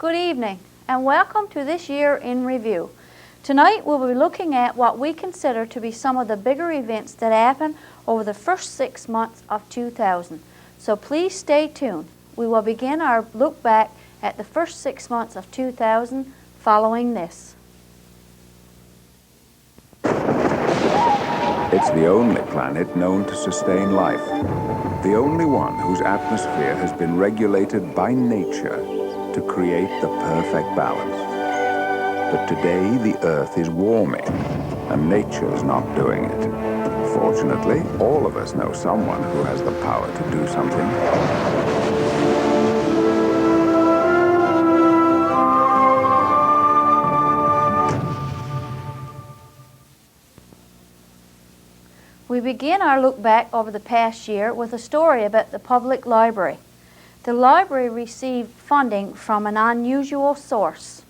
Good evening and welcome to this year in review. Tonight we'll be looking at what we consider to be some of the bigger events that happened over the first 6 months of 2000. So please stay tuned. We will begin our look back at the first 6 months of 2000 following this. It's the only planet known to sustain life. The only one whose atmosphere has been regulated by nature to create the perfect balance. But today the Earth is warming, and nature's not doing it. Fortunately, all of us know someone who has the power to do something. We begin our look back over the past year with a story about the public library. The library received funding from an unusual source.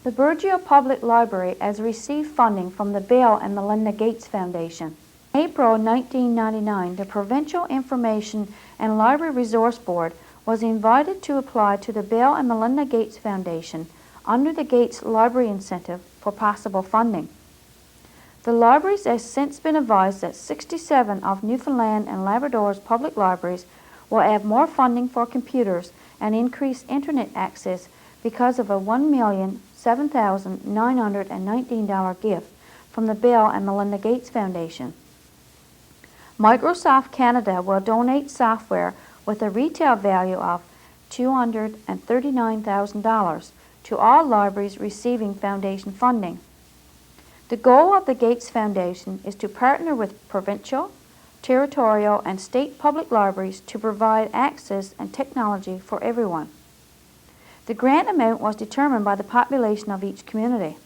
The Burgeo Public Library has received funding from the Bill and Melinda Gates Foundation. In April 1999, the Provincial Information and Library Resource Board was invited to apply to the Bill and Melinda Gates Foundation under the Gates Library Incentive for possible funding. The libraries has since been advised that 67 of Newfoundland and Labrador's public libraries will have more funding for computers and increased internet access because of a $1,007,919 gift from the Bill and Melinda Gates Foundation. Microsoft Canada will donate software with a retail value of $239,000 to all libraries receiving foundation funding. The goal of the Gates Foundation is to partner with provincial, territorial, and state public libraries to provide access and technology for everyone. The grant amount was determined by the population of each community.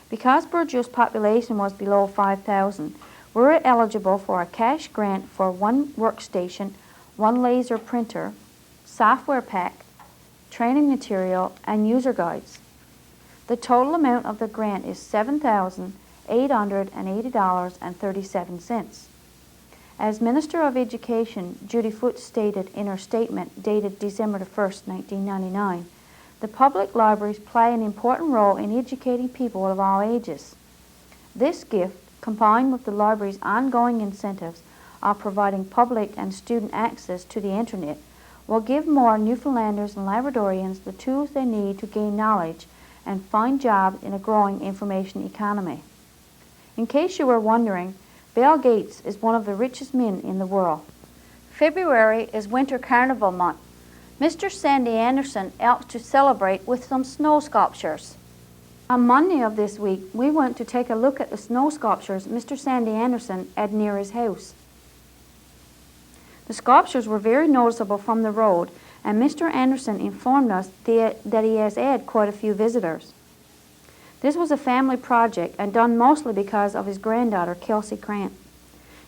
Because Burgeo's population was below 5,000, we were eligible for a cash grant for 1 workstation, 1 laser printer, software pack, training material, and user guides. The total amount of the grant is $7,880.37. As Minister of Education, Judy Foote stated in her statement dated December 1, 1999, the public libraries play an important role in educating people of all ages. This gift, combined with the library's ongoing incentives of providing public and student access to the Internet, will give more Newfoundlanders and Labradorians the tools they need to gain knowledge and find jobs in a growing information economy. In case you were wondering, Bill Gates is one of the richest men in the world. February is Winter Carnival month. Mr. Sandy Anderson helps to celebrate with some snow sculptures. On Monday of this week, we went to take a look at the snow sculptures Mr. Sandy Anderson had near his house. The sculptures were very noticeable from the road, and Mr. Anderson informed us that he has had quite a few visitors. This was a family project and done mostly because of his granddaughter, Kelsey Grant.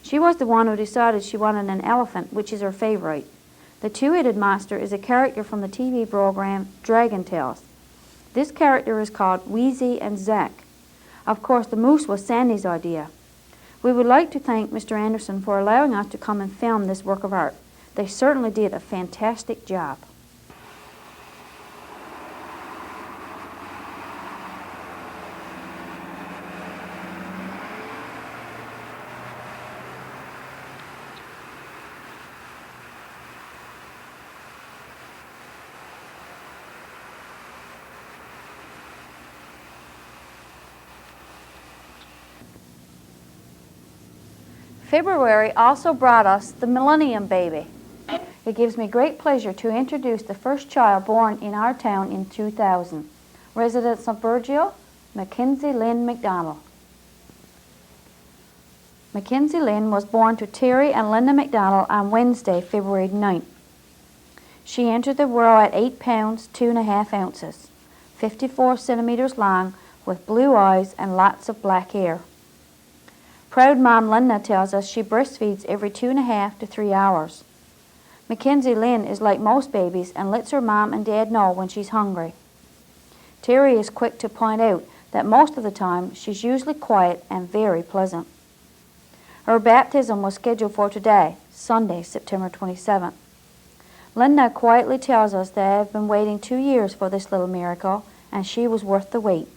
She was the one who decided she wanted an elephant, which is her favorite. The two-headed monster is a character from the TV program Dragon Tales. This character is called Wheezy and Zack. Of course, the moose was Sandy's idea. We would like to thank Mr. Anderson for allowing us to come and film this work of art. They certainly did a fantastic job. February also brought us the Millennium Baby. It gives me great pleasure to introduce the first child born in our town in 2000. Residents of Burgeo, Mackenzie Lynn McDonald. Mackenzie Lynn was born to Terry and Linda McDonald on Wednesday, February 9th. She entered the world at 8 pounds, 2.5 ounces, 54 centimeters long, with blue eyes and lots of black hair. Proud mom Linda tells us she breastfeeds every 2.5 to 3 hours. Mackenzie Lynn is like most babies and lets her mom and dad know when she's hungry. Terry is quick to point out that most of the time she's usually quiet and very pleasant. Her baptism was scheduled for today, Sunday, September 27th. Linda quietly tells us they have been waiting 2 years for this little miracle, and she was worth the wait.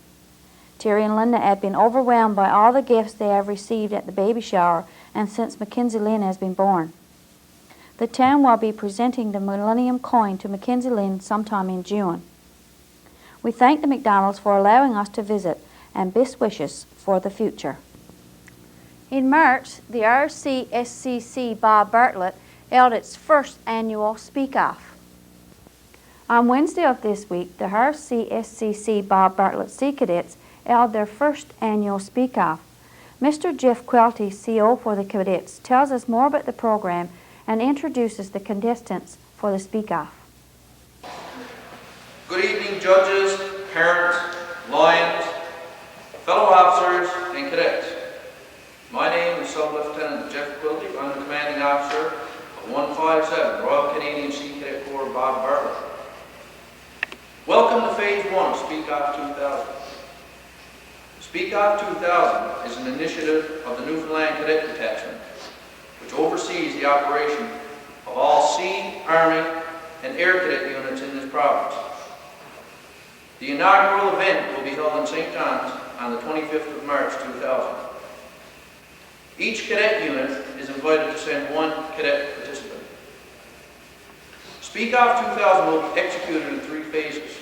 Terry and Linda have been overwhelmed by all the gifts they have received at the baby shower and since Mackenzie Lynn has been born. The town will be presenting the Millennium Coin to Mackenzie Lynn sometime in June. We thank the McDonalds for allowing us to visit and best wishes for the future. In March, the RCSCC Bob Bartlett held its first annual Speak Off. On Wednesday of this week, the RCSCC Bob Bartlett Sea Cadets held their first annual Speak Off. Mr. Jeff Quelty, CO for the cadets, tells us more about the program and introduces the contestants for the Speak Off. Good evening, judges, parents, lions, fellow officers, and cadets. My name is Sub-Lieutenant Jeff Quilty. I'm the commanding officer of 157 Royal Canadian Sea Cadet Corps Bob Bartlett. Welcome to Phase 1 of Speak Off 2000. Speak Off 2000 is an initiative of the Newfoundland Cadet Detachment, which oversees the operation of all Sea, Army, and Air Cadet units in this province. The inaugural event will be held in St. John's on the 25th of March 2000. Each cadet unit is invited to send one cadet participant. Speak Off 2000 will be executed in 3 phases.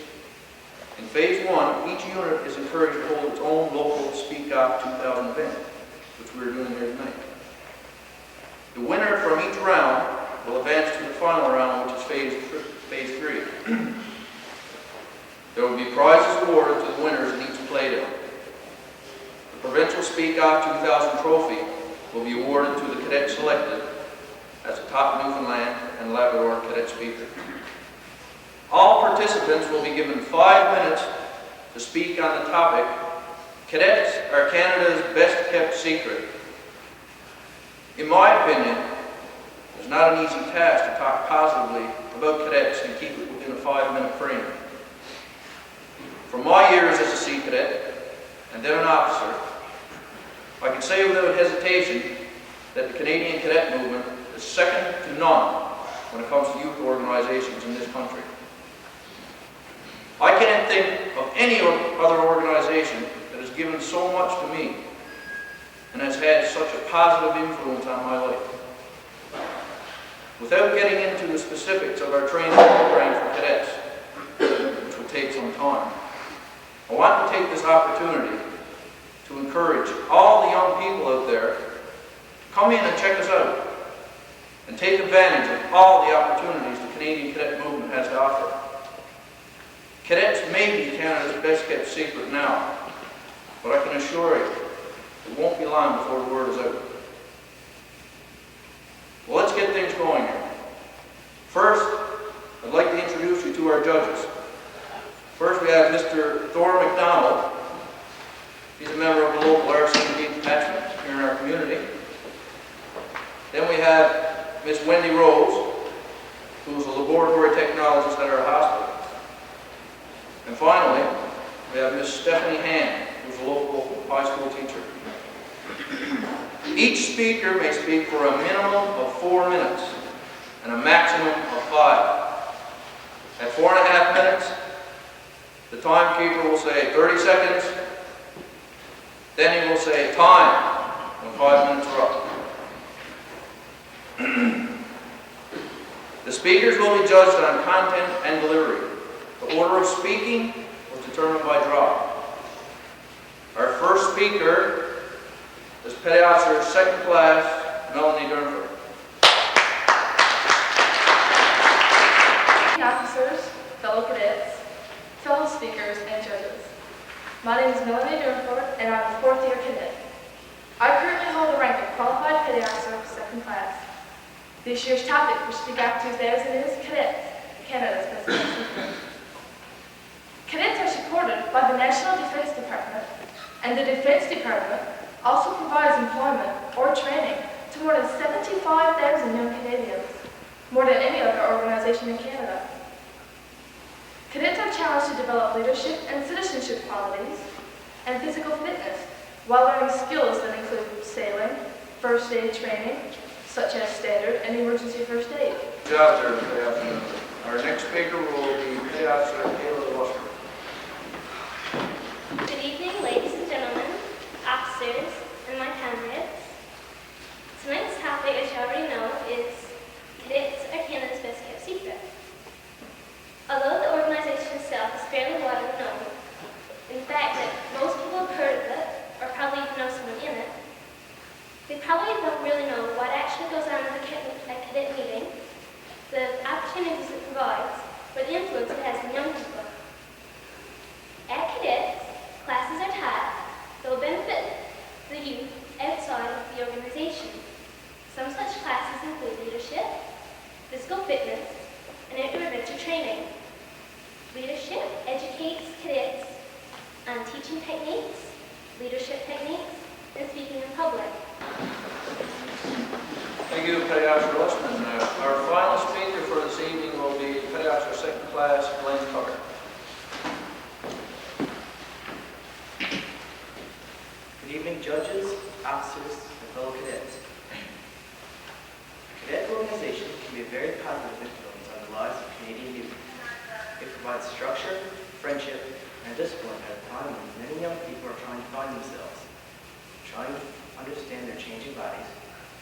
In Phase 1, each unit is encouraged to hold its own local Speak Off 2000 event, which we're doing here tonight. The winner from each round will advance to the final round, which is Phase 3. There will be prizes awarded to the winners in each playdown. The Provincial Speak Off 2000 trophy will be awarded to the cadet selected as a top Newfoundland and Labrador cadet speaker. All participants will be given 5 minutes to speak on the topic, Cadets are Canada's best kept secret. In my opinion, it's not an easy task to talk positively about cadets and keep it within a 5-minute frame. From my years as a Sea Cadet, and then an officer, I can say without hesitation that the Canadian Cadet movement is second to none when it comes to youth organizations in this country. I can't think of any other organization that has given so much to me and has had such a positive influence on my life. Without getting into the specifics of our training program for cadets, which will take some time, I want to take this opportunity to encourage all the young people out there to come in and check us out and take advantage of all the opportunities the Canadian Cadet movement has to offer. Cadets may be Canada's best kept secret now, but I can assure you it won't be long before the word is out. Well, let's get things going here. First, I'd like to introduce you to our judges. First, we have Mr. Thor McDonald. He's a member of the local RCMP detachment here in our community. Then we have Miss Wendy Rose, who's a laboratory technologist at our hospital. And finally, we have Miss Stephanie Hand, who's a local high school teacher. Each speaker may speak for a minimum of 4 minutes and a maximum of 5. At 4.5 minutes, the timekeeper will say 30 seconds, then he will say time when 5 minutes are up. The speakers will be judged on content and delivery. The order of speaking was determined by draw. Our first speaker is Petty Officer 2nd Class Melanie Durnford. Officers, fellow cadets, fellow speakers, and judges. My name is Melanie Durnford, and I'm a 4th-year cadet. I currently hold the rank of Qualified Petty Officer 2nd Class. This year's topic for Speak Off 2000 is Cadets, Canada's best kept secret. Cadets are supported by the National Defence Department, and the Defence Department also provides employment or training to more than 75,000 young Canadians, more than any other organization in Canada. Cadets are challenged to develop leadership and citizenship qualities and physical fitness while learning skills that include sailing, first aid training, such as standard and emergency first aid. Good job there, Petty Officer. Our next speaker will be Petty Officer Kayla Washburn. Good evening, ladies and gentlemen, officers, and my comrades. Tonight's topic, as you already know, is cadets are Canada's best kept secret. Although the organization itself is fairly widely known, in fact that most people have heard of it, or probably even know someone in it, they probably don't really know what actually goes on at a cadet meeting, the opportunities it provides, or the influence it has on young people. At cadets, classes are taught that will benefit the youth outside of the organization. Some such classes include leadership, physical fitness, and outdoor adventure training. Leadership educates cadets on teaching techniques, leadership techniques, and speaking in public. Thank you, Petty Officer Westman. Our final speaker for this evening will be Petty Officer Second Class Glenn Tucker. Good evening, judges, officers, and fellow cadets. The cadet organization can be a very positive influence on the lives of Canadian youth. It provides structure, friendship, and discipline at a time when many young people are trying to find themselves, trying to understand their changing bodies,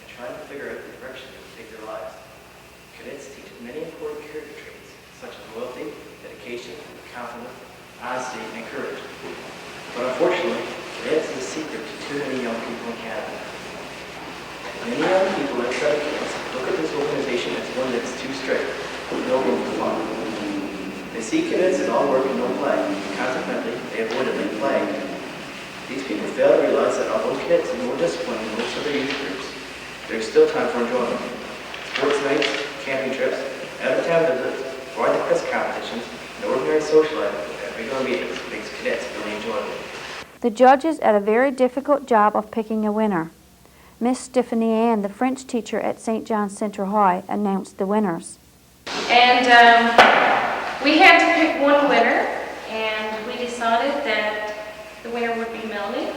and trying to figure out the direction they will take their lives. Cadets teach many important character traits, such as loyalty, dedication, confidence, honesty, and courage. But unfortunately, cadets is a secret to too many young people in Canada. Many young people outside of cadets look at this organization as one that's too strict, with no room for fun. They see cadets as all work and no play, and consequently, they avoid elite play. These people fail to realize that although cadets are more disciplined than most other youth groups, there's still time for enjoyment. Sports nights, camping trips, out-of-town visits, ride the crest competitions, and ordinary social life at regular meetings makes cadets really enjoyable. The judges had a very difficult job of picking a winner. Miss Stephanie Ann, the French teacher at St. John's Central High, announced the winners. And we had to pick one winner, and we decided that the winner would be Melanie.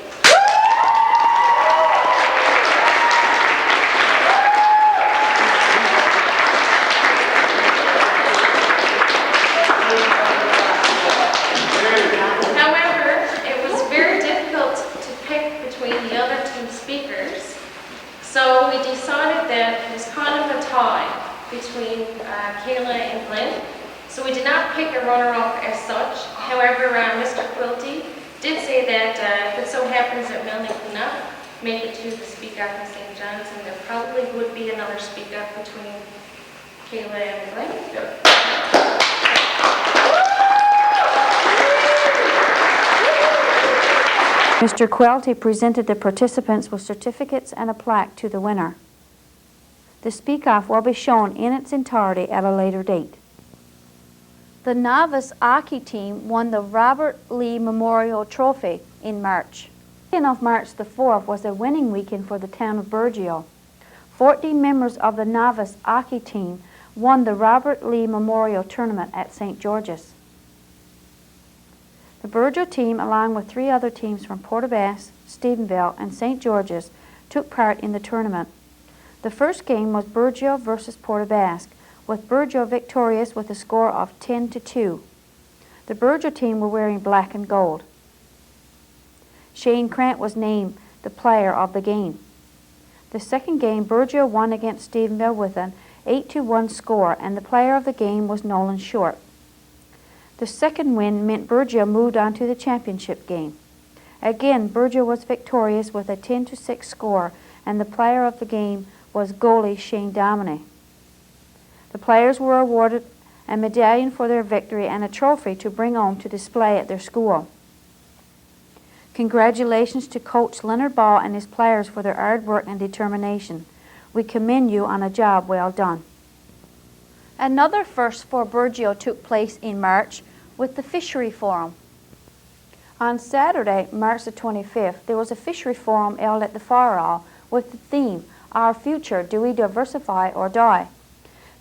However, it was very difficult to pick between the other two speakers, so we decided that it was kind of a tie between Kayla and Glenn. So we did not pick a runner-up as such. However, Mr. Quilty did say that if it so happens that Melanie could not make it to the speak-up in St. John's, and there probably would be another speak-up between Kayla and Glenn. Yep. Mr. Quilty presented the participants with certificates and a plaque to the winner. The speak-off will be shown in its entirety at a later date. The novice hockey team won the Robert Lee Memorial Trophy in March. The weekend of March the 4th was a winning weekend for the town of Burgeo. 14 members of the novice hockey team won the Robert Lee Memorial Tournament at St. George's. The Burgeo team, along with 3 other teams from Port aux Basques, Stephenville, and St. George's, took part in the tournament. The first game was Burgeo versus Port aux Basques, with Burgeo victorious with a score of 10-2. The Burgeo team were wearing black and gold. Shane Krant was named the player of the game. The second game, Burgeo won against Stephenville with an 8-1 score, and the player of the game was Nolan Short. The second win meant Burgeo moved on to the championship game. Again, Burgeo was victorious with a 10-6 score, and the player of the game was goalie Shane Domine. The players were awarded a medallion for their victory and a trophy to bring home to display at their school. Congratulations to Coach Leonard Ball and his players for their hard work and determination. We commend you on a job well done. Another first for Burgeo took place in March with the Fishery Forum. On Saturday, March the 25th, there was a Fishery Forum held at the Fire Hall with the theme, Our Future, Do We Diversify or Die?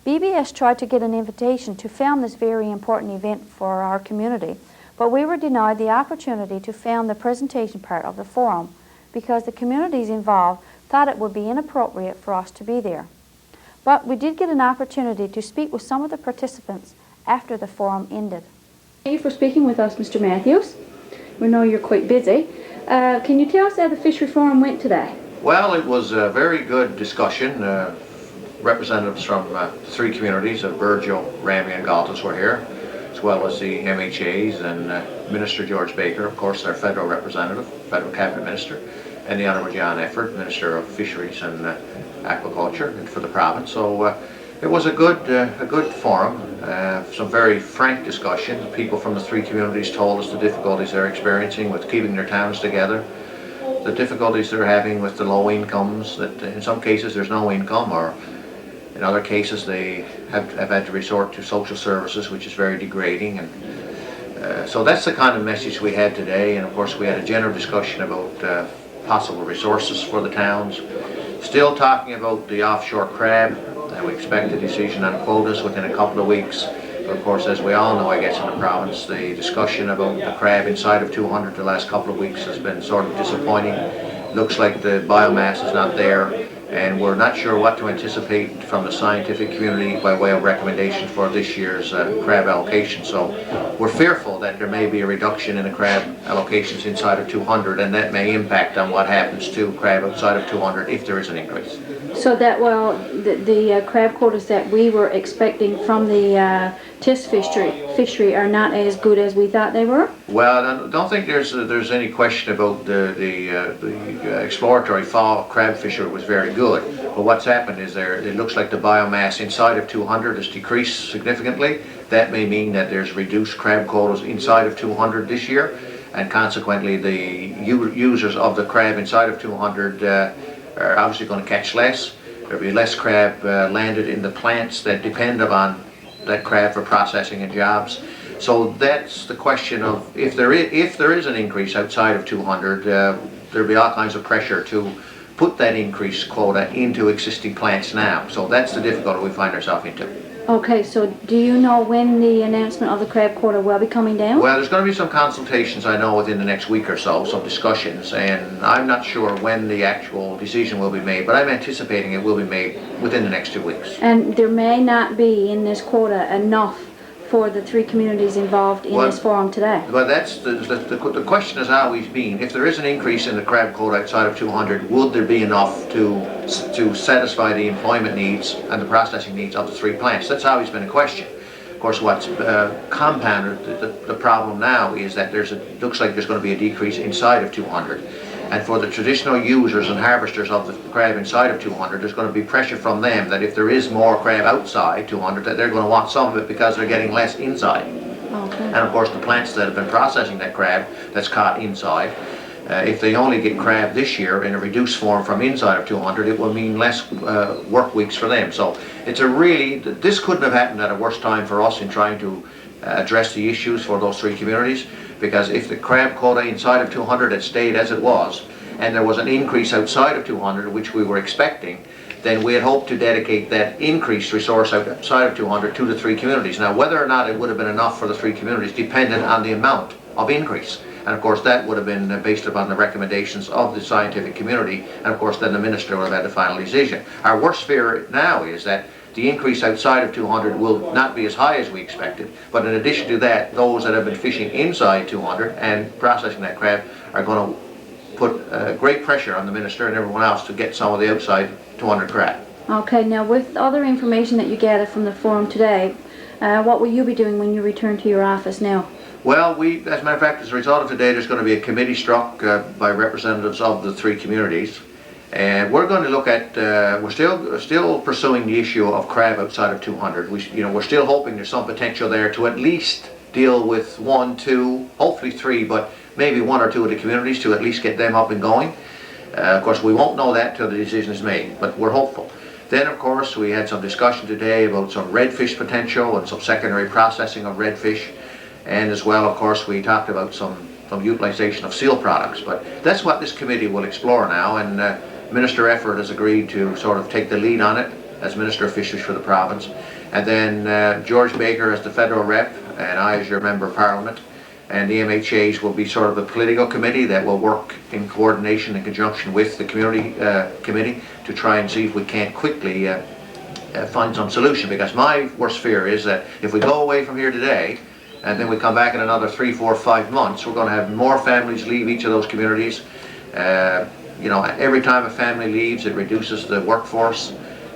BBS tried to get an invitation to film this very important event for our community, but we were denied the opportunity to film the presentation part of the forum because the communities involved thought it would be inappropriate for us to be there. but we did get an opportunity to speak with some of the participants after the forum ended. Thank you for speaking with us, Mr. Matthews. We know you're quite busy. Can you tell us how the fishery forum went today? Well, it was a very good discussion. Representatives from 3 communities of Burgeo, Ramsey and Galtas were here, as well as the MHAs and Minister George Baker, of course, our federal representative, federal cabinet minister, and the Honourable John Efford, Minister of Fisheries and Aquaculture for the province. So it was a good forum, some very frank discussion. People from the 3 communities told us the difficulties they're experiencing with keeping their towns together, the difficulties they're having with the low incomes, that in some cases there's no income, or in other cases they have had to resort to social services, which is very degrading. And so that's the kind of message we had today. And of course we had a general discussion about possible resources for the towns. Still talking about the offshore crab. We expect a decision on quotas within a couple of weeks. But of course, as we all know, I guess, in the province, the discussion about the crab inside of 200 the last couple of weeks has been sort of disappointing. Looks like the biomass is not there, and we're not sure what to anticipate from the scientific community by way of recommendation for this year's crab allocation. So we're fearful that there may be a reduction in the crab allocations inside of 200, and that may impact on what happens to crab outside of 200 if there is an increase. So that, well, the crab quotas that we were expecting from the test fishery are not as good as we thought they were? Well, I don't think there's any question about the exploratory fall crab fishery was very good. But what's happened is it looks like the biomass inside of 200 has decreased significantly. That may mean that there's reduced crab quotas inside of 200 this year, and consequently the users of the crab inside of 200 are obviously going to catch less. There'll be less crab landed in the plants that depend upon that crab for processing and jobs. So that's the question of if there is an increase outside of 200, there'll be all kinds of pressure to put that increased quota into existing plants now. So that's the difficulty we find ourselves into. Okay, so do you know when the announcement of the crab quota will be coming down? Well, there's going to be some consultations, I know, within the next week or so, some discussions, and I'm not sure when the actual decision will be made, but I'm anticipating it will be made within the next 2 weeks. And there may not be in this quota enough for the 3 communities involved in this forum today. Well, that's the question has always been, if there is an increase in the crab quota outside of 200, would there be enough to satisfy the employment needs and the processing needs of the 3 plants? That's always been a question. Of course, what's compounded the problem now is that looks like there's going to be a decrease inside of 200. And for the traditional users and harvesters of the crab inside of 200, there's going to be pressure from them that if there is more crab outside 200, that they're going to want some of it because they're getting less inside. Okay. And of course the plants that have been processing that crab that's caught inside, if they only get crab this year in a reduced form from inside of 200, it will mean less work weeks for them. So it's this couldn't have happened at a worse time for us in trying to address the issues for those 3 communities, because if the crab quota inside of 200 had stayed as it was, and there was an increase outside of 200, which we were expecting, then we had hoped to dedicate that increased resource outside of 200 to the 3 communities. Now, whether or not it would have been enough for the 3 communities depended on the amount of increase. And of course that would have been based upon the recommendations of the scientific community, and of course then the minister would have had the final decision. Our worst fear now is that the increase outside of 200 will not be as high as we expected, but in addition to that, those that have been fishing inside 200 and processing that crab are going to put great pressure on the minister and everyone else to get some of the outside 200 crab. Okay, now with other information that you gathered from the forum today, what will you be doing when you return to your office now? Well, as a matter of fact, as a result of today, there's going to be a committee struck by representatives of the 3 communities. And we're going to look at, we're still pursuing the issue of crab outside of 200. We're still hoping there's some potential there to at least deal with 1, 2, hopefully 3, but maybe 1 or 2 of the communities to at least get them up and going. Of course, we won't know that till the decision is made, but we're hopeful. Then, of course, we had some discussion today about some redfish potential and some secondary processing of redfish. And as well, of course, we talked about some utilization of seal products. But that's what this committee will explore now, and Minister Efford has agreed to sort of take the lead on it as Minister of Fisheries for the province. And then George Baker as the federal rep, and I as your Member of Parliament, and the MHAs will be sort of a political committee that will work in coordination in conjunction with the community committee to try and see if we can't quickly find some solution, because my worst fear is that if we go away from here today and then we come back in another 3, 4, 5 months, we're going to have more families leave each of those communities. You know, every time a family leaves, it reduces the workforce,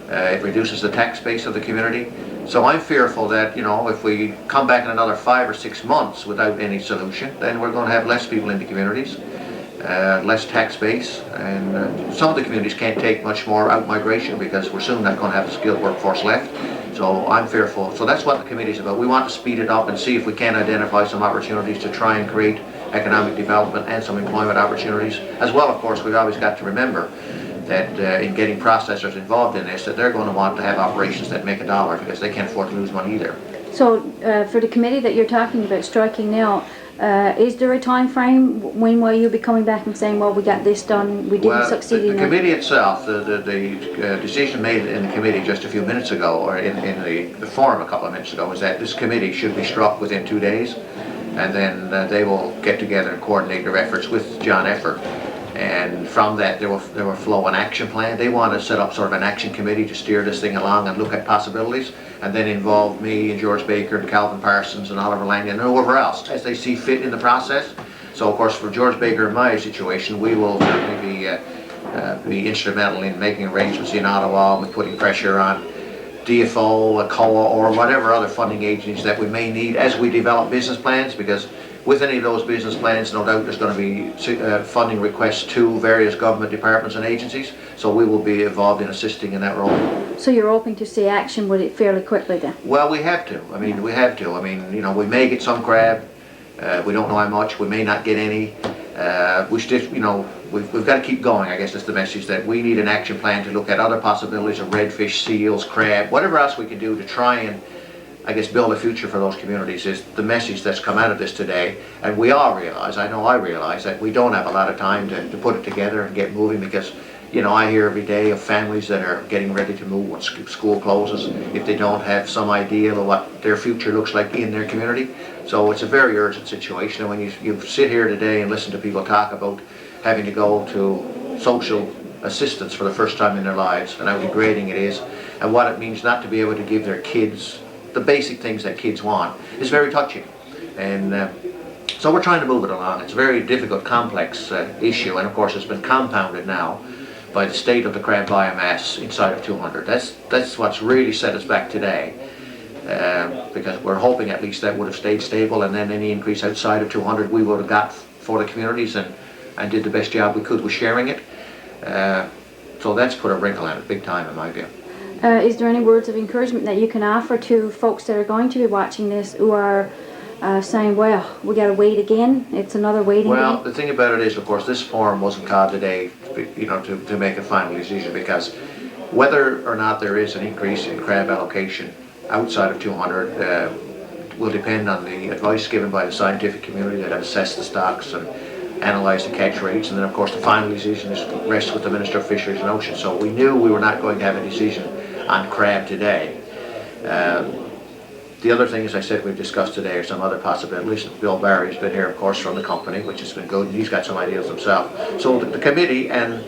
it reduces the tax base of the community. So I'm fearful that, you know, if we come back in another 5 or 6 months without any solution, then we're going to have less people in the communities, less tax base, and some of the communities can't take much more out-migration because we're soon not going to have a skilled workforce left. So I'm fearful. So that's what the committee's about. We want to speed it up and see if we can identify some opportunities to try and create economic development and some employment opportunities. As well, of course, we've always got to remember that in getting processors involved in this, that they're going to want to have operations that make a dollar, because they can't afford to lose money either. So for the committee that you're talking about striking now, is there a time frame? When will you be coming back and saying, well, we got this done, we didn't succeed in the committee itself, the decision made in the committee just a few minutes ago, or in the forum a couple of minutes ago, was that this committee should be struck within 2 days, and then they will get together and coordinate their efforts with John Effort. And from that, there will flow an action plan. They want to set up sort of an action committee to steer this thing along and look at possibilities, and then involve me and George Baker and Calvin Parsons and Oliver Langan and whoever else as they see fit in the process. So, of course, for George Baker and my situation, we will certainly be instrumental in making arrangements in Ottawa, with putting pressure on DFO, COA, or whatever other funding agencies that we may need as we develop business plans, because with any of those business plans, no doubt there's going to be funding requests to various government departments and agencies, so we will be involved in assisting in that role. So you're hoping to see action with it fairly quickly then? Well, we have to. I mean, we have to. I mean, you know, we may get some crab. We don't know how much. We may not get any. We still, you know, we've got to keep going, I guess that's the message, that we need an action plan to look at other possibilities of redfish, seals, crab, whatever else we can do to try and, I guess, build a future for those communities is the message that's come out of this today. And we all realize, I know I realize, that we don't have a lot of time to put it together and get moving, because, you know, I hear every day of families that are getting ready to move when school closes, if they don't have some idea of what their future looks like in their community. So it's a very urgent situation, and when you sit here today and listen to people talk about having to go to social assistance for the first time in their lives, and how degrading it is, and what it means not to be able to give their kids the basic things that kids want, is very touching. And so we're trying to move it along. It's a very difficult, complex issue, and of course it's been compounded now by the state of the crab biomass inside of 200. That's what's really set us back today, because we're hoping at least that would have stayed stable, and then any increase outside of 200 we would have got for the communities, and did the best job we could with sharing it. So that's put a wrinkle on it big time in my view. Is there any words of encouragement that you can offer to folks that are going to be watching this who are saying, well, we got to wait again, it's another waiting game? Well, the thing about it is, of course, this forum wasn't called today, you know, to make a final decision, because whether or not there is an increase in crab allocation outside of 200 will depend on the advice given by the scientific community that have assessed the stocks and analyze the catch rates, and then of course the final decision rests with the Minister of Fisheries and Oceans. So we knew we were not going to have a decision on crab today. The other thing, as I said, we've discussed today are some other possibilities. Bill Barry's been here, of course, from the company, which has been good, and he's got some ideas himself. So the committee and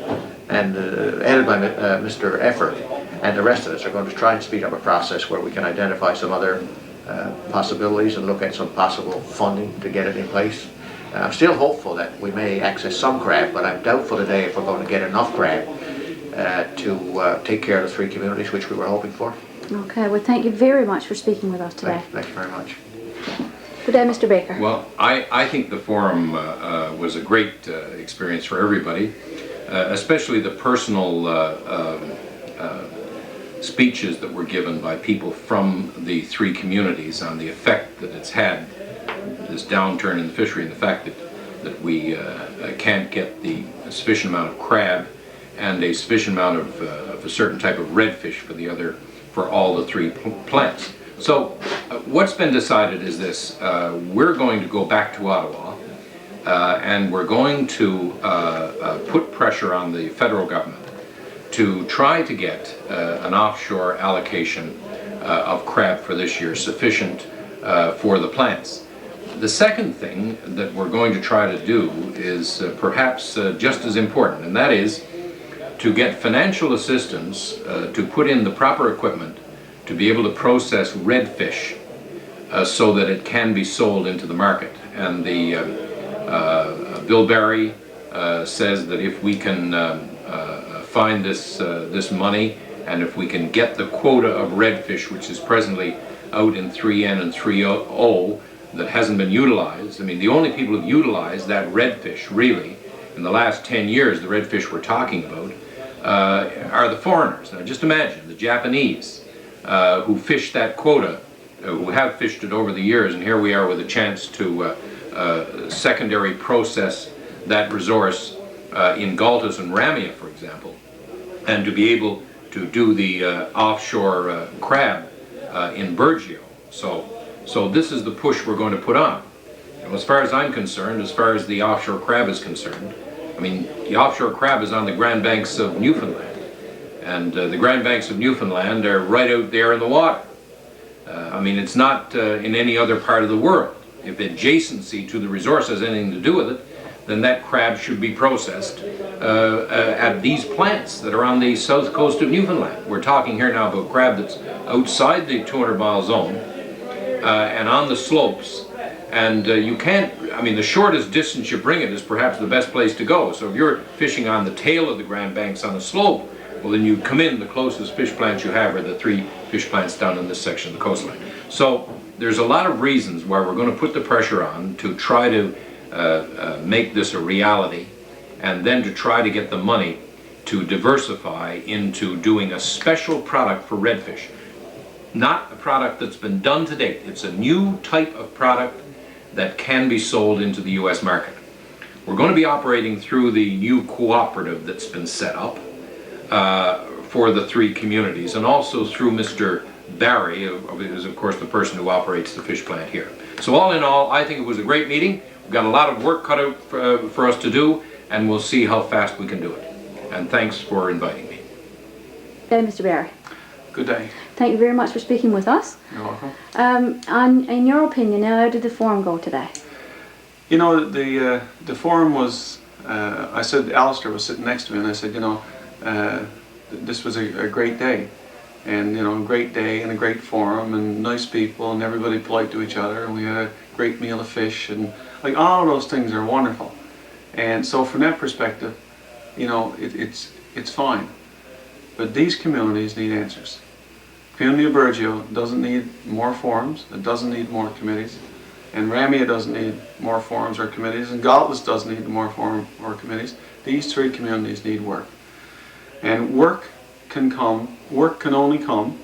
headed by Mr. Effort and the rest of us are going to try and speed up a process where we can identify some other possibilities and look at some possible funding to get it in place. I'm still hopeful that we may access some crab, but I'm doubtful today if we're going to get enough crab to take care of the 3 communities which we were hoping for. Okay, well, thank you very much for speaking with us today. Thank you very much. Good day, Mr. Baker. Well, I think the forum was a great experience for everybody, especially the personal speeches that were given by people from the 3 communities on the effect that it's had, this downturn in the fishery, and the fact that we can't get the sufficient amount of crab and a sufficient amount of a certain type of redfish for all the 3 plants. So what's been decided is this: we're going to go back to Ottawa and we're going to put pressure on the federal government to try to get an offshore allocation of crab for this year sufficient for the plants. The second thing that we're going to try to do is perhaps just as important, and that is to get financial assistance to put in the proper equipment to be able to process redfish so that it can be sold into the market. And the Bill Barry says that if we can find this money, and if we can get the quota of redfish, which is presently out in 3N and 3O, that hasn't been utilized. I mean, the only people who've utilized that redfish, really, in the last 10 years, the redfish we're talking about, are the foreigners. Now, just imagine the Japanese who fish that quota, who have fished it over the years, and here we are with a chance to secondary process that resource in Galtas and Ramia, for example, and to be able to do the offshore crab in Burgeo. So this is the push we're going to put on. And as far as I'm concerned, as far as the offshore crab is concerned, I mean, the offshore crab is on the Grand Banks of Newfoundland. And the Grand Banks of Newfoundland are right out there in the water. I mean, it's not in any other part of the world. If adjacency to the resource has anything to do with it, then that crab should be processed at these plants that are on the south coast of Newfoundland. We're talking here now about crab that's outside the 200-mile zone and on the slopes. And you can't, I mean, the shortest distance you bring it is perhaps the best place to go. So if you're fishing on the tail of the Grand Banks on the slope, well, then you come in, the closest fish plants you have are the 3 fish plants down in this section of the coastline. So there's a lot of reasons why we're going to put the pressure on to try to make this a reality, and then to try to get the money to diversify into doing a special product for redfish. Not a product that's been done to date. It's a new type of product that can be sold into the U.S. market. We're going to be operating through the new cooperative that's been set up for the 3 communities, and also through Mr. Barry, who is of course the person who operates the fish plant here. So all in all, I think it was a great meeting. We've got a lot of work cut out for us to do, and we'll see how fast we can do it. And thanks for inviting me. Good day, Mr. Barry. Good day. Thank you very much for speaking with us. You're welcome. And in your opinion, how did the forum go today? You know, the forum was, I said, Alistair was sitting next to me, and I said, you know, this was a great day. And, you know, a great day and a great forum and nice people and everybody polite to each other, and we had a great meal of fish, and like all of those things are wonderful. And so from that perspective, you know, it's fine. But these communities need answers. The community of Burgeo doesn't need more forums, it doesn't need more committees, and Ramia doesn't need more forums or committees, and Galtas doesn't need more forums or committees. These 3 communities need work. And work can only come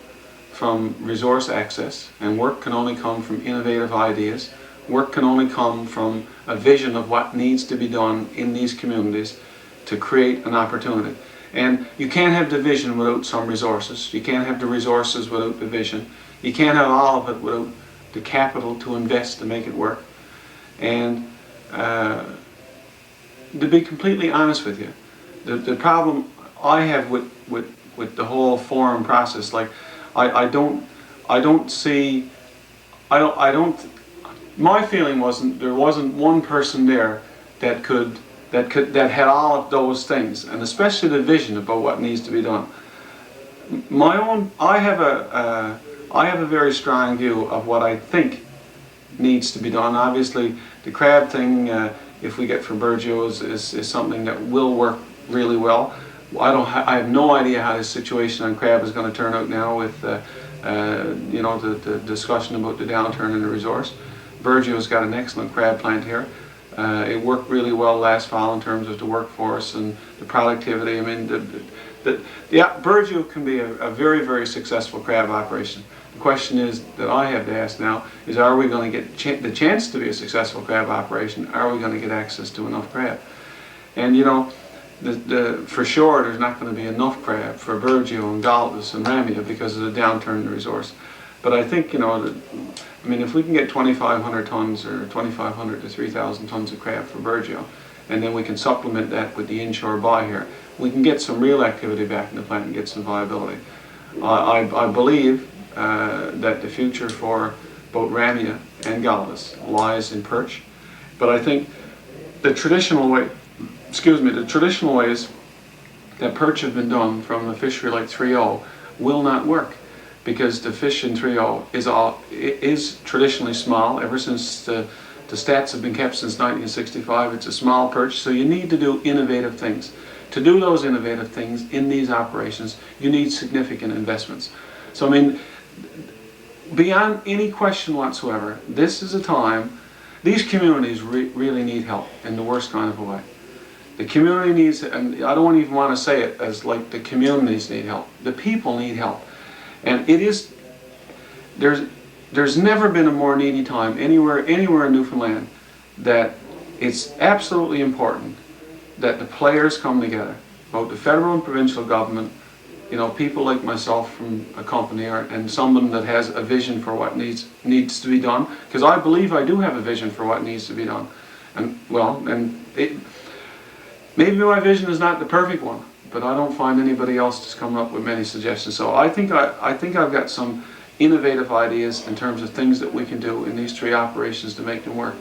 from resource access, and work can only come from innovative ideas. Work can only come from a vision of what needs to be done in these communities to create an opportunity. And you can't have the vision without some resources. You can't have the resources without the vision. You can't have all of it without the capital to invest to make it work. And to be completely honest with you, the problem I have with the whole forum process, like I don't see, my feeling wasn't, there wasn't one person there that had all of those things, and especially the vision about what needs to be done. I have a very strong view of what I think needs to be done. Obviously, the crab thing, if we get for Burgeo, is something that will work really well. I have no idea how the situation on crab is going to turn out now with you know, the discussion about the downturn in the resource. Burgeo's got an excellent crab plant here. It worked really well last fall in terms of the workforce and the productivity. I mean, Burgeo can be a very, very successful crab operation. The question is that I have to ask now is, are we going to get the chance to be a successful crab operation? Are we going to get access to enough crab? And you know, for sure there's not going to be enough crab for Burgeo and Galtas and Ramia because of the downturn in the resource. But I think, you know, I mean, if we can get 2,500 tons or 2,500 to 3,000 tons of crab for Burgeo, and then we can supplement that with the inshore buy here, we can get some real activity back in the plant and get some viability. I believe that the future for both Ramia and Galtas lies in perch, but I think the traditional way, the traditional ways that perch have been done from a fishery like 3.0 will not work, because the fish in 3.0 is traditionally small. Ever since the stats have been kept since 1965, it's a small perch, so you need to do innovative things. To do those innovative things in these operations, you need significant investments. So I mean, beyond any question whatsoever, this is a time, these communities really need help in the worst kind of a way. The community needs, and I don't even want to say it as like the communities need help, the people need help. And it is, there's never been a more needy time anywhere in Newfoundland, that it's absolutely important that the players come together, both the federal and provincial government, you know, people like myself from a company, and someone that has a vision for what needs to be done, because I believe I do have a vision for what needs to be done. And well, maybe my vision is not the perfect one, but I don't find anybody else that's coming up with many suggestions. So I think I've got some innovative ideas in terms of things that we can do in these 3 operations to make them work.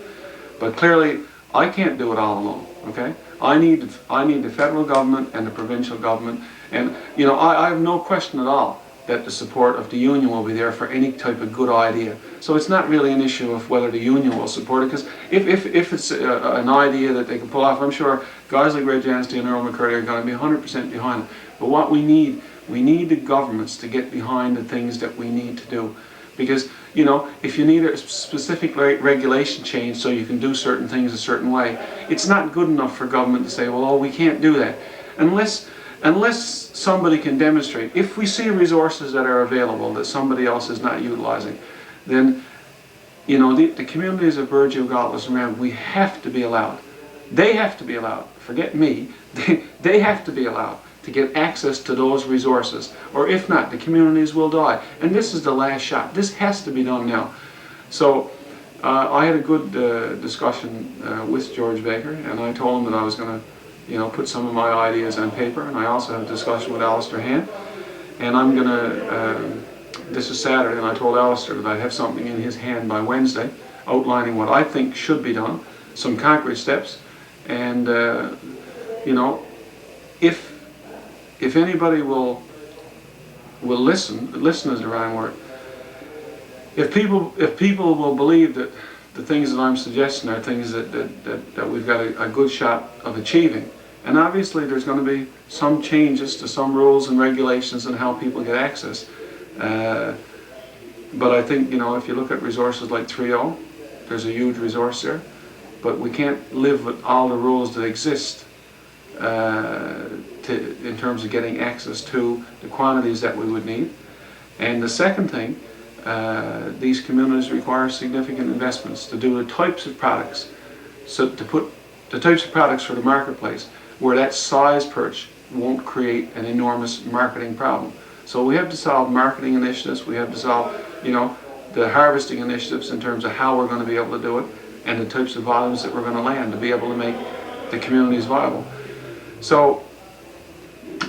But clearly, I can't do it all alone, okay? I need the federal government and the provincial government, and you know, I have no question at all that the support of the union will be there for any type of good idea. So it's not really an issue of whether the union will support it, because if it's an idea that they can pull off, I'm sure guys like Ray Janstein and Earl McCurdy are going to be 100% behind it. But what we need the governments to get behind the things that we need to do. Because, you know, if you need a specific regulation change so you can do certain things a certain way, it's not good enough for government to say, well, oh, we can't do that. Unless somebody can demonstrate, if we see resources that are available that somebody else is not utilizing, then, you know, the communities of Burgeo, Gauntless and Ram, we have to be allowed. They have to be allowed, forget me, they have to be allowed to get access to those resources, or if not, the communities will die. And this is the last shot. This has to be done now. So I had a good discussion with George Baker, and I told him that I was going to, you know, put some of my ideas on paper, and I also had a discussion with Alistair Hand, and I'm going to, this is Saturday, and I told Alistair that I'd have something in his hand by Wednesday, outlining what I think should be done, some concrete steps, and, you know, if anybody will listen is the right word. If people will believe that the things that I'm suggesting are things that we've got a good shot of achieving, and obviously there's going to be some changes to some rules and regulations and how people get access. But I think, you know, if you look at resources like 3.0, there's a huge resource there, but we can't live with all the rules that exist in terms of getting access to the quantities that we would need. And the second thing, these communities require significant investments to do the types of products, so to put the types of products for the marketplace where that size perch won't create an enormous marketing problem. So we have to solve marketing initiatives, we have to solve, you know, the harvesting initiatives in terms of how we're going to be able to do it, and the types of volumes that we're going to land to be able to make the communities viable. So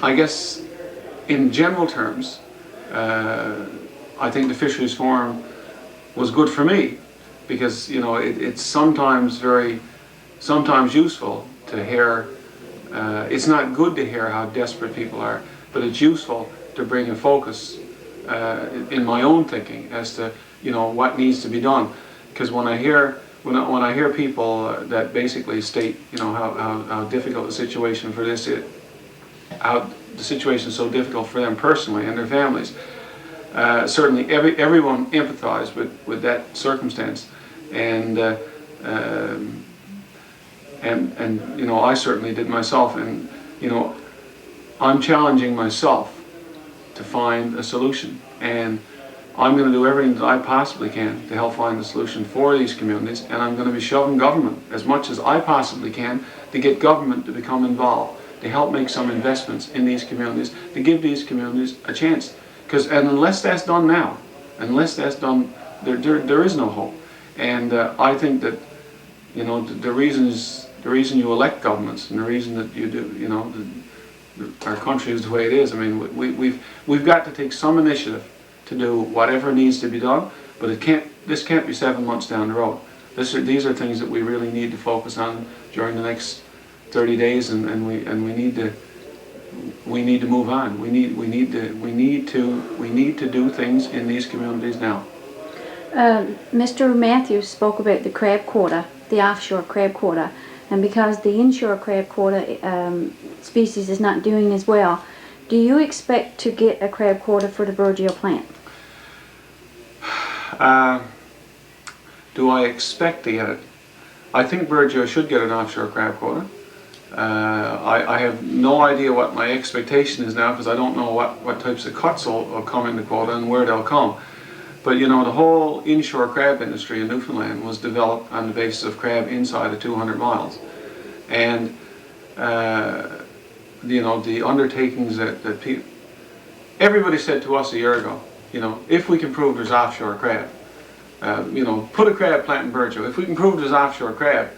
I guess in general terms, I think the Fisheries Forum was good for me, because, you know, it's sometimes useful to hear, it's not good to hear how desperate people are, but it's useful to bring a focus in my own thinking as to, you know, what needs to be done. Because when I hear people that basically state, you know, how difficult the situation for this is, how the situation is so difficult for them personally and their families, certainly everyone empathized with that circumstance, and you know, I certainly did myself, and you know, I'm challenging myself to find a solution, and I'm going to do everything that I possibly can to help find the solution for these communities, and I'm going to be shoving government as much as I possibly can to get government to become involved, to help make some investments in these communities, to give these communities a chance. Because unless that's done now, unless that's done, there is no hope. And I think that, you know, the reason you elect governments, and the reason that you do, you know, our country is the way it is. I mean, we've got to take some initiative to do whatever needs to be done, but this can't be 7 months down the road. These are things that we really need to focus on during the next 30 days, and we need we need to move on. We need to do things in these communities now. Mr. Matthews spoke about the crab quota, the offshore crab quota, and because the inshore crab quota species is not doing as well, do you expect to get a crab quota for the Burgeo plant? Do I expect to get it? I think Burgeo should get an offshore crab quota. I have no idea what my expectation is now, because I don't know what types of cuts will come in the quota and where they'll come. But you know, the whole inshore crab industry in Newfoundland was developed on the basis of crab inside of 200 miles. And you know, the undertakings that people, everybody said to us a year ago, you know, if we can prove there's offshore crab, you know, put a crab plant in Burgeo. If we can prove there's offshore crab,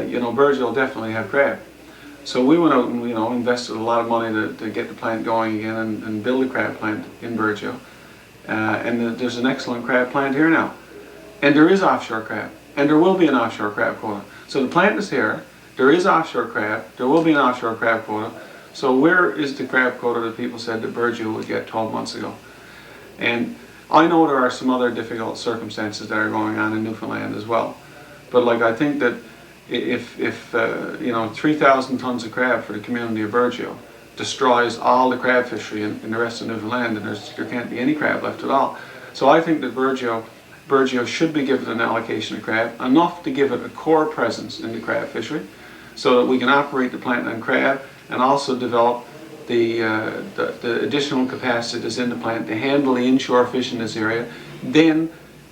you know, Burgeo will definitely have crab. So we went out and, you know, invested a lot of money to get the plant going again and build a crab plant in Burgeo. And there's an excellent crab plant here now. And there is offshore crab. And there will be an offshore crab quota. So the plant is here. There is offshore crab. There will be an offshore crab quota. So where is the crab quota that people said that Burgeo would get 12 months ago? And I know there are some other difficult circumstances that are going on in Newfoundland as well. But like, I think that if you know, 3,000 tons of crab for the community of Burgeo destroys all the crab fishery in the rest of Newfoundland, and there can't be any crab left at all. So I think that Burgeo should be given an allocation of crab, enough to give it a core presence in the crab fishery, so that we can operate the plant on crab and also develop the additional capacity that's in the plant to handle the inshore fish in this area. Then,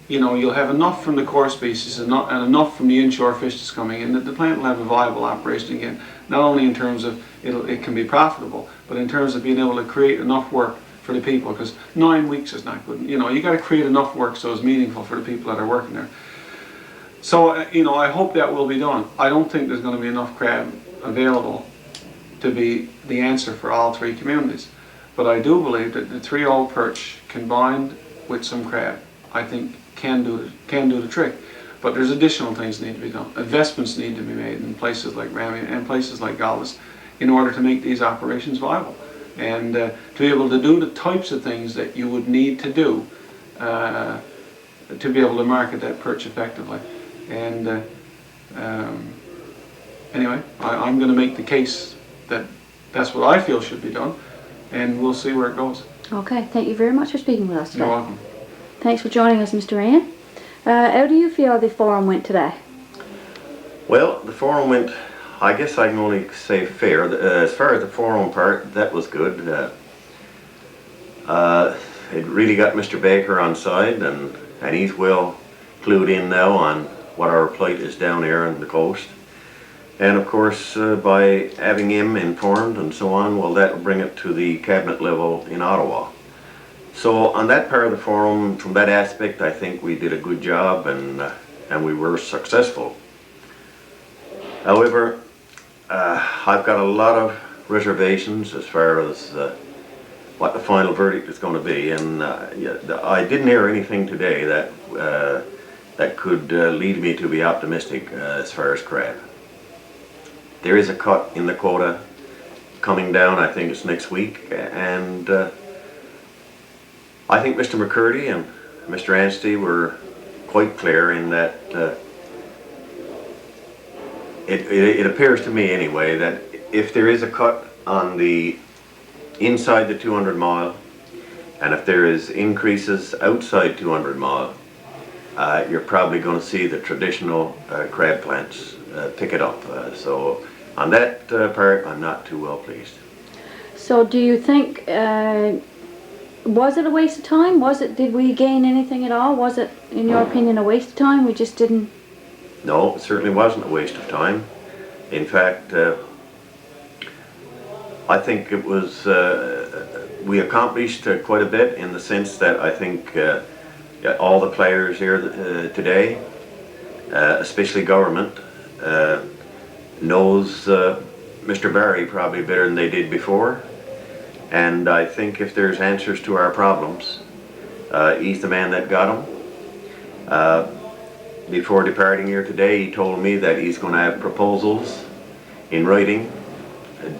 you know, you'll have enough from the core species and enough from the inshore fish that's coming in that the plant will have a viable operation again, not only in terms of it can be profitable, but in terms of being able to create enough work for the people, because 9 weeks is not good. You know, you got to create enough work so it's meaningful for the people that are working there. So, you know, I hope that will be done. I don't think there's going to be enough crab available to be the answer for all three communities. But I do believe that the 3-0 perch combined with some crab, I think, can do the trick. But there's additional things that need to be done. Investments need to be made in places like Ramy and places like Galvez in order to make these operations viable. And to be able to do the types of things that you would need to do to be able to market that perch effectively. And anyway, I'm going to make the case that that's what I feel should be done, and we'll see where it goes. Okay, thank you very much for speaking with us today. You're welcome. Thanks for joining us, Mr. Ryan. How do you feel the forum went today? Well, the forum went, I guess I can only say fair. As far as the forum part, that was good. It really got Mr. Baker on side, and he's well clued in now on what our plight is down here on the coast. And of course, by having him informed and so on, well, that will bring it to the cabinet level in Ottawa. So on that part of the forum, from that aspect, I think we did a good job, and we were successful. However, I've got a lot of reservations as far as what the final verdict is going to be, and I didn't hear anything today that could lead me to be optimistic as far as crab. There is a cut in the quota coming down, I think it's next week, and I think Mr. McCurdy and Mr. Anstey were quite clear in that it appears to me anyway that if there is a cut on the inside the 200 mile, and if there is increases outside 200 mile, you're probably going to see the traditional crab plants pick it up. So on that part, I'm not too well pleased. So do you think, was it a waste of time? Did we gain anything at all? Was it, in your opinion, a waste of time? We just didn't... No, it certainly wasn't a waste of time. In fact, I think it was, we accomplished quite a bit in the sense that I think all the players here today, especially government, knows Mr. Barry probably better than they did before. And I think if there's answers to our problems, he's the man that got them. Before departing here today, he told me that he's going to have proposals in writing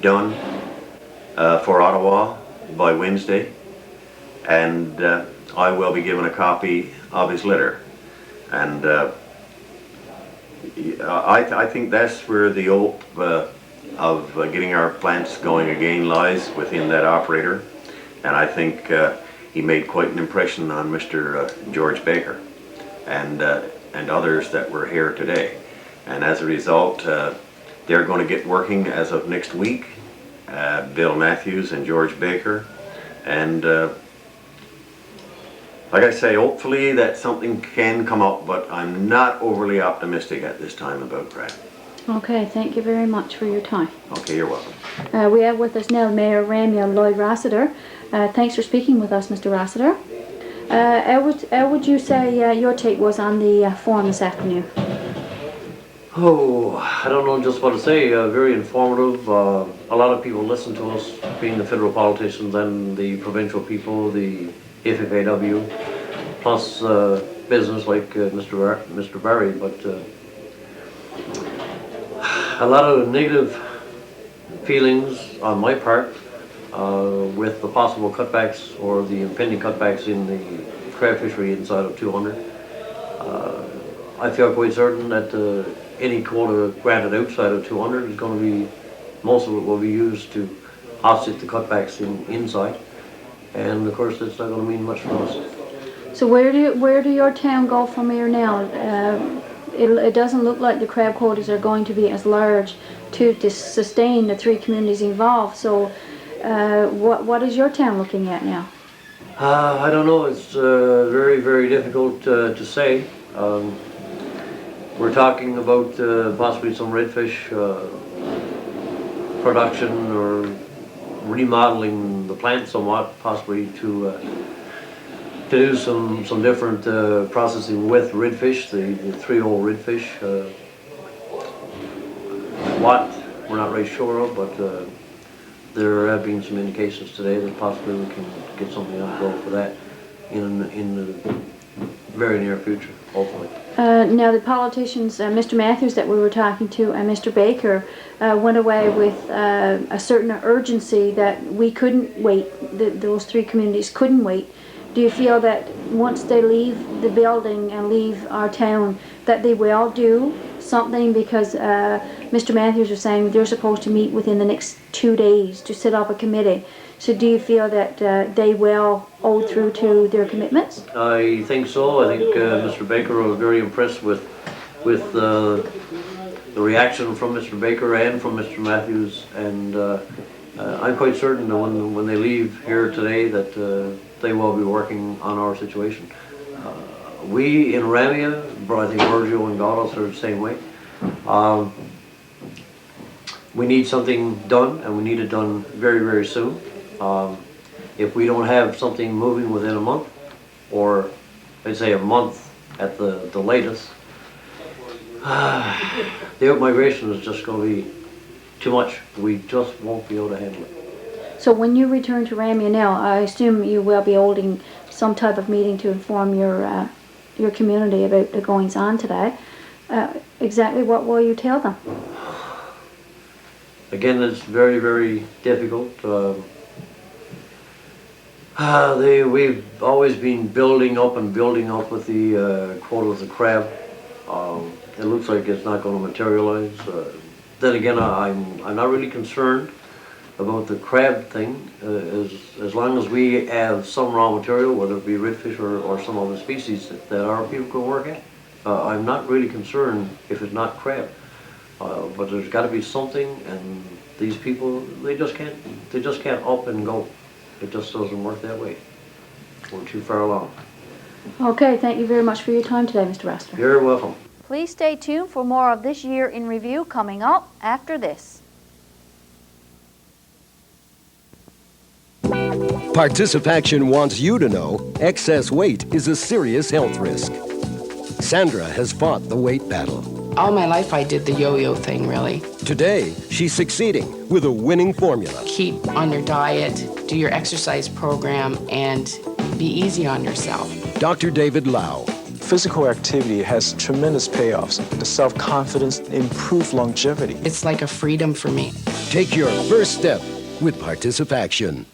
done for Ottawa by Wednesday, and I will be given a copy of his letter. And I think that's where the hope of getting our plants going again lies, within that operator. And I think he made quite an impression on Mr. George Baker and others that were here today. And as a result, they're going to get working as of next week, Bill Matthews and George Baker. And like I say, hopefully that something can come up, but I'm not overly optimistic at this time about that. Okay, thank you very much for your time. Okay, you're welcome. We have with us now Mayor Ramya Lloyd Rossiter. Thanks for speaking with us, Mr. Rossiter. How would you say your take was on the forum this afternoon? Oh, I don't know just what to say. Very informative. A lot of people listen to us, being the federal politicians and the provincial people, the FFAW, plus business like Mr. Barry, but a lot of negative feelings on my part with the possible cutbacks or the impending cutbacks in the crab fishery inside of 200. I feel quite certain that any quota granted outside of 200 is going to be, most of it will be used to offset the cutbacks inside. And of course, that's not going to mean much for us. So where do your town go from here now? It doesn't look like the crab quotas are going to be as large to sustain the three communities involved. So what is your town looking at now? I don't know. It's very, very difficult to say. We're talking about possibly some redfish production or remodeling the plant somewhat, possibly to do some different processing with redfish, the 3-hole redfish. What we're not really sure of, but there have been some indications today that possibly we can get something on the go for that in the very near future, hopefully. Now the politicians, Mr. Matthews that we were talking to and Mr. Baker went away with a certain urgency that we couldn't wait, those three communities couldn't wait. Do you feel that once they leave the building and leave our town that they will do something? Because Mr. Matthews was saying they're supposed to meet within the next 2 days to set up a committee. So do you feel that they will hold through to their commitments? I think so. I think Mr. Baker was very impressed with the reaction from Mr. Baker and from Mr. Matthews, and I'm quite certain that when they leave here today that they will be working on our situation. We in Ramya, I think Virgil and Gaudos are the same way. We need something done, and we need it done very, very soon. If we don't have something moving within a month, or I'd say a month at the latest, the out-migration is just going to be too much. We just won't be able to handle it. So when you return to Ramya now, I assume you will be holding some type of meeting to inform your community about the goings-on today. Exactly what will you tell them? Again, it's very, very difficult. We've always been building up with the quota of the crab. It looks like it's not going to materialize. Then again, I'm not really concerned about the crab thing. As long as we have some raw material, whether it be redfish or some other species that our people can work at, I'm not really concerned if it's not crab. But there's got to be something, and these people, they just can't up and go. It just doesn't work that way. We're too far along. Okay, thank you very much for your time today, Mr. Rossiter. You're welcome. Please stay tuned for more of This Year in Review coming up after this. Participaction wants you to know excess weight is a serious health risk. Sandra has fought the weight battle. All my life I did the yo-yo thing, really. Today, she's succeeding with a winning formula. Keep on your diet, do your exercise program, and be easy on yourself. Dr. David Lau. Physical activity has tremendous payoffs. The self-confidence, improved longevity. It's like a freedom for me. Take your first step with Participaction.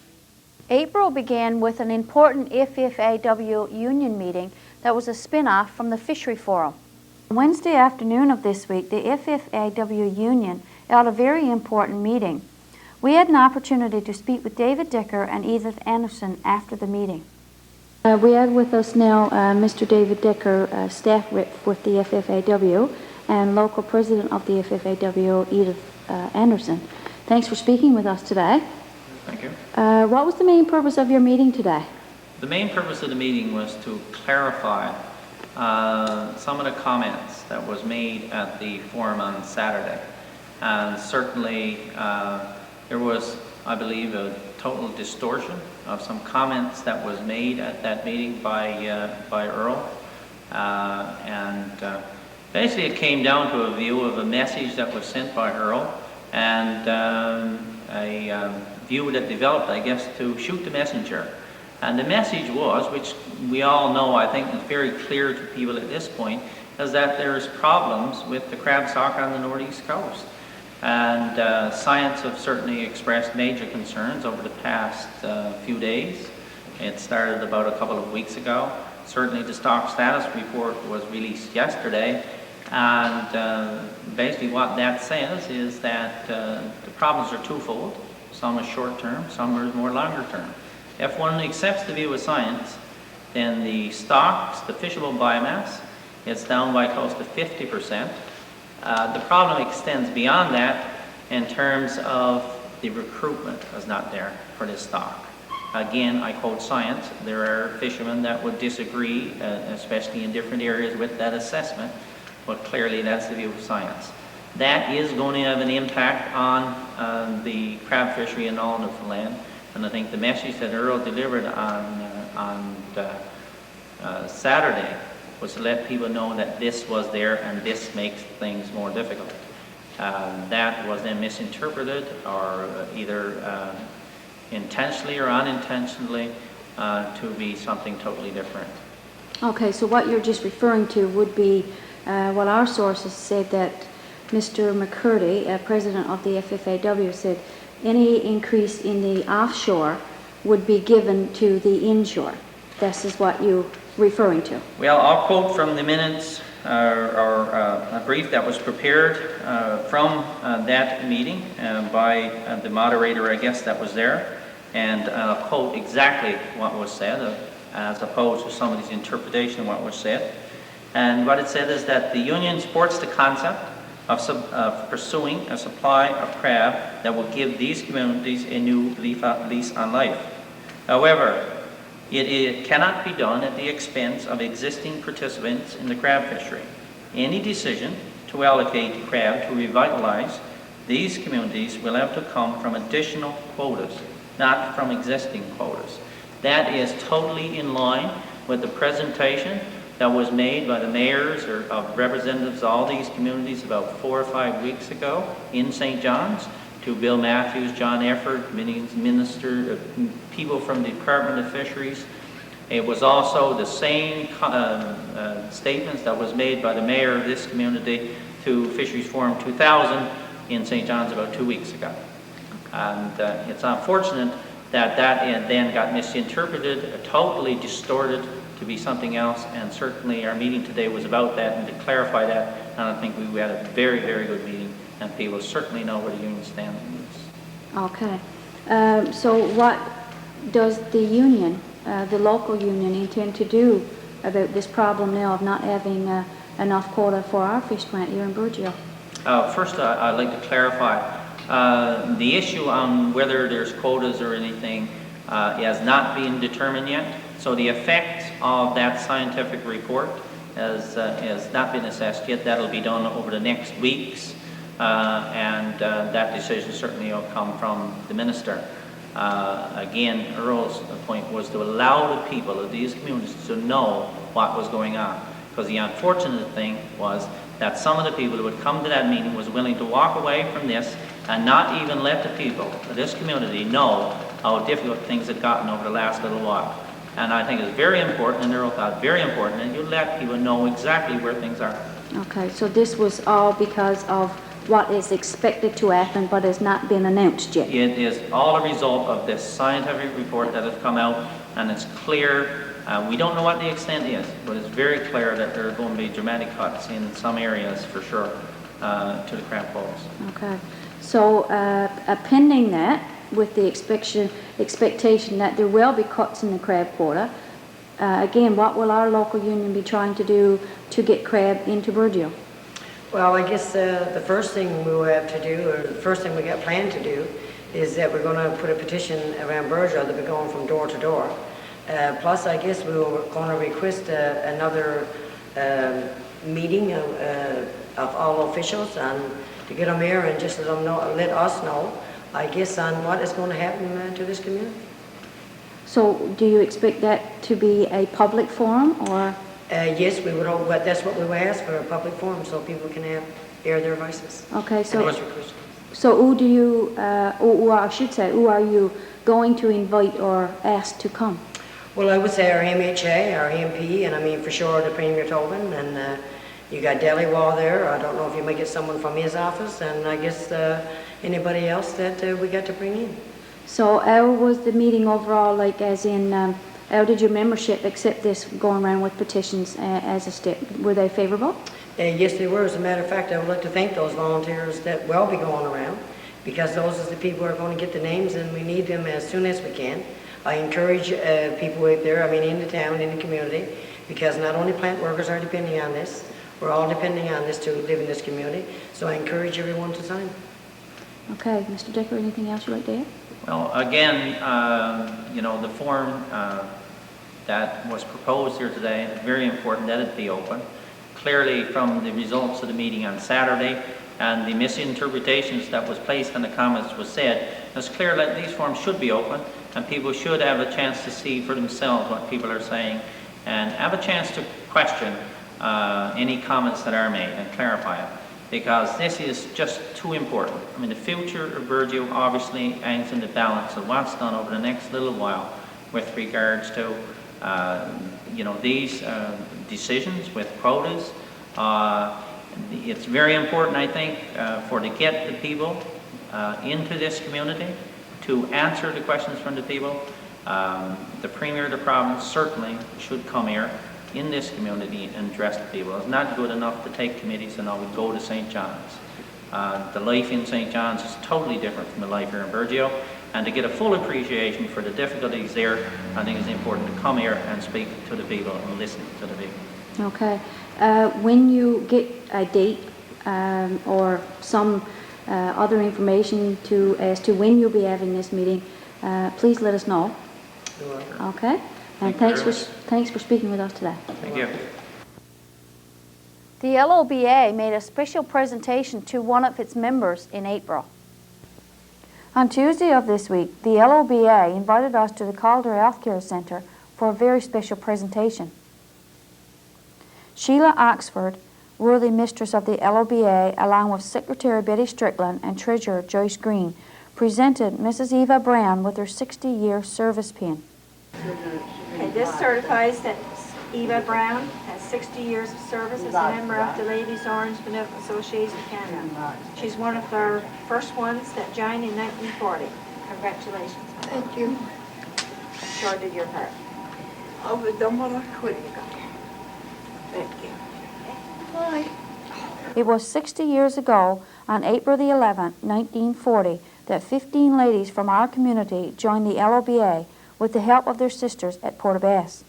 April began with an important FFAW union meeting that was a spin-off from the Fishery Forum. Wednesday afternoon of this week, the FFAW union held a very important meeting. We had an opportunity to speak with David Dicker and Edith Anderson after the meeting. We have with us now Mr. David Dicker, staff rep with the FFAW, and local president of the FFAW, Edith Anderson. Thanks for speaking with us today. Thank you. What was the main purpose of your meeting today? The main purpose of the meeting was to clarify some of the comments that was made at the forum on Saturday. And certainly there was, I believe, a total distortion of some comments that was made at that meeting by Earl. Basically it came down to a view of a message that was sent by Earl and a view that developed, I guess, to shoot the messenger. And the message was, which we all know, I think is very clear to people at this point, is that there's problems with the crab stock on the northeast coast. And science have certainly expressed major concerns over the past few days. It started about a couple of weeks ago. Certainly the stock status report was released yesterday. And basically what that says is that the problems are twofold. Some are short-term, some are more longer-term. If one accepts the view of science, then the stocks, the fishable biomass, is down by close to 50%. The problem extends beyond that in terms of the recruitment is not there for this stock. Again, I quote science. There are fishermen that would disagree, especially in different areas, with that assessment, but clearly that's the view of science. That is going to have an impact on the crab fishery in all Newfoundland, and I think the message that Earl delivered on Saturday was to let people know that this was there and this makes things more difficult. That was then misinterpreted or either intentionally or unintentionally to be something totally different. Okay, so what you're just referring to would be what our sources said that Mr. McCurdy, president of the FFAW, said any increase in the offshore would be given to the inshore. This is what you're referring to. Well, I'll quote from the minutes or a brief that was prepared from that meeting by the moderator, I guess, that was there. And I'll quote exactly what was said as opposed to somebody's interpretation of what was said. And what it said is that the union supports the concept of pursuing a supply of crab that will give these communities a new lease on life. However, it cannot be done at the expense of existing participants in the crab fishery. Any decision to allocate crab to revitalize these communities will have to come from additional quotas, not from existing quotas. That is totally in line with the presentation that was made by the mayors or of representatives of all these communities about 4 or 5 weeks ago in St. John's to Bill Matthews, John Efford, minister, people from the Department of Fisheries. It was also the same statements that was made by the mayor of this community to Fisheries Forum 2000 in St. John's about 2 weeks ago. And it's unfortunate that that then got misinterpreted, totally distorted to be something else, and certainly our meeting today was about that and to clarify that, and I think we had a very, very good meeting, and people certainly know where the union stands on this. Okay. So what does the union, the local union, intend to do about this problem now of not having enough quota for our fish plant here in Burgeo? First, I'd like to clarify. The issue on whether there's quotas or anything has not been determined yet. So the effect of that scientific report has not been assessed yet. That'll be done over the next weeks, and that decision certainly will come from the minister. Again, Earl's point was to allow the people of these communities to know what was going on. Because the unfortunate thing was that some of the people who would come to that meeting was willing to walk away from this and not even let the people of this community know how difficult things had gotten over the last little while. And I think it's very important, and Earl thought very important, and you let people know exactly where things are. Okay, so this was all because of what is expected to happen but has not been announced yet? It is all a result of this scientific report that has come out, and it's clear. We don't know what the extent is, but it's very clear that there are going to be dramatic cuts in some areas for sure to the crab quotas. Okay. So pending that, with the expectation that there will be cuts in the crab quota, again, what will our local union be trying to do to get crab into Burgeo? Well, I guess the first thing we will have to do, or the first thing we got planned to do, is that we're going to put a petition around Burgeo that we're going from door to door. Plus, I guess we were going to request another meeting of all officials and to get them here and just let us know, I guess, on what is going to happen to this community. So, do you expect that to be a public forum, or? Yes, we would hope, but that's what we would ask for, a public forum, so people can air their voices. Okay, so who do you, or I should say, who are you going to invite or ask to come? Well, I would say our MHA, our MP, and I mean for sure the Premier Tobin, and you got Delaware there. I don't know if you might get someone from his office, and I guess anybody else that we got to bring in. So how was the meeting overall, like as in, how did your membership accept this going around with petitions as a step? Were they favorable? Yes, they were. As a matter of fact, I would like to thank those volunteers that will be going around, because those are the people who are going to get the names, and we need them as soon as we can. I encourage people out there, I mean in the town, in the community, because not only plant workers are depending on this, we're all depending on this to live in this community, so I encourage everyone to sign. Okay, Mr. Dicker, anything else you'd like to add? Well, again, you know, the form that was proposed here today, it's very important that it be open. Clearly, from the results of the meeting on Saturday and the misinterpretations that was placed in the comments was said, it's clear that these forms should be open and people should have a chance to see for themselves what people are saying and have a chance to question any comments that are made and clarify it, because this is just too important. I mean, the future of Burgeo obviously hangs in the balance of what's done over the next little while with regards to you know, these decisions with quotas. It's very important, I think, to get the people into this community to answer the questions from the people. The Premier of the province certainly should come here in this community and address the people. It's not good enough to take committees and always go to St. John's. The life in St. John's is totally different from the life here in Burgeo, and to get a full appreciation for the difficulties there, I think it's important to come here and speak to the people and listen to the people. Okay. When you get a date or some other information as to when you'll be having this meeting, please let us know. Okay? And thanks for speaking with us today. Thank you. The LOBA made a special presentation to one of its members in April. On Tuesday of this week, the LOBA invited us to the Calder Healthcare Centre for a very special presentation. Sheila Oxford, worthy mistress of the LOBA, along with Secretary Betty Strickland and Treasurer Joyce Green, presented Mrs. Eva Brown with her 60-year service pin. Okay, this certifies that Eva Brown has 60 years of service as a member of the Ladies Orange Benevolent Association of Canada. She's one of our first ones that joined in 1940. Congratulations. Thank you. Sure did your part. I've done what I could. Thank you. Bye. It was 60 years ago, on April the 11th, 1940, that 15 ladies from our community joined the LOBA with the help of their sisters at Port-au-Basque.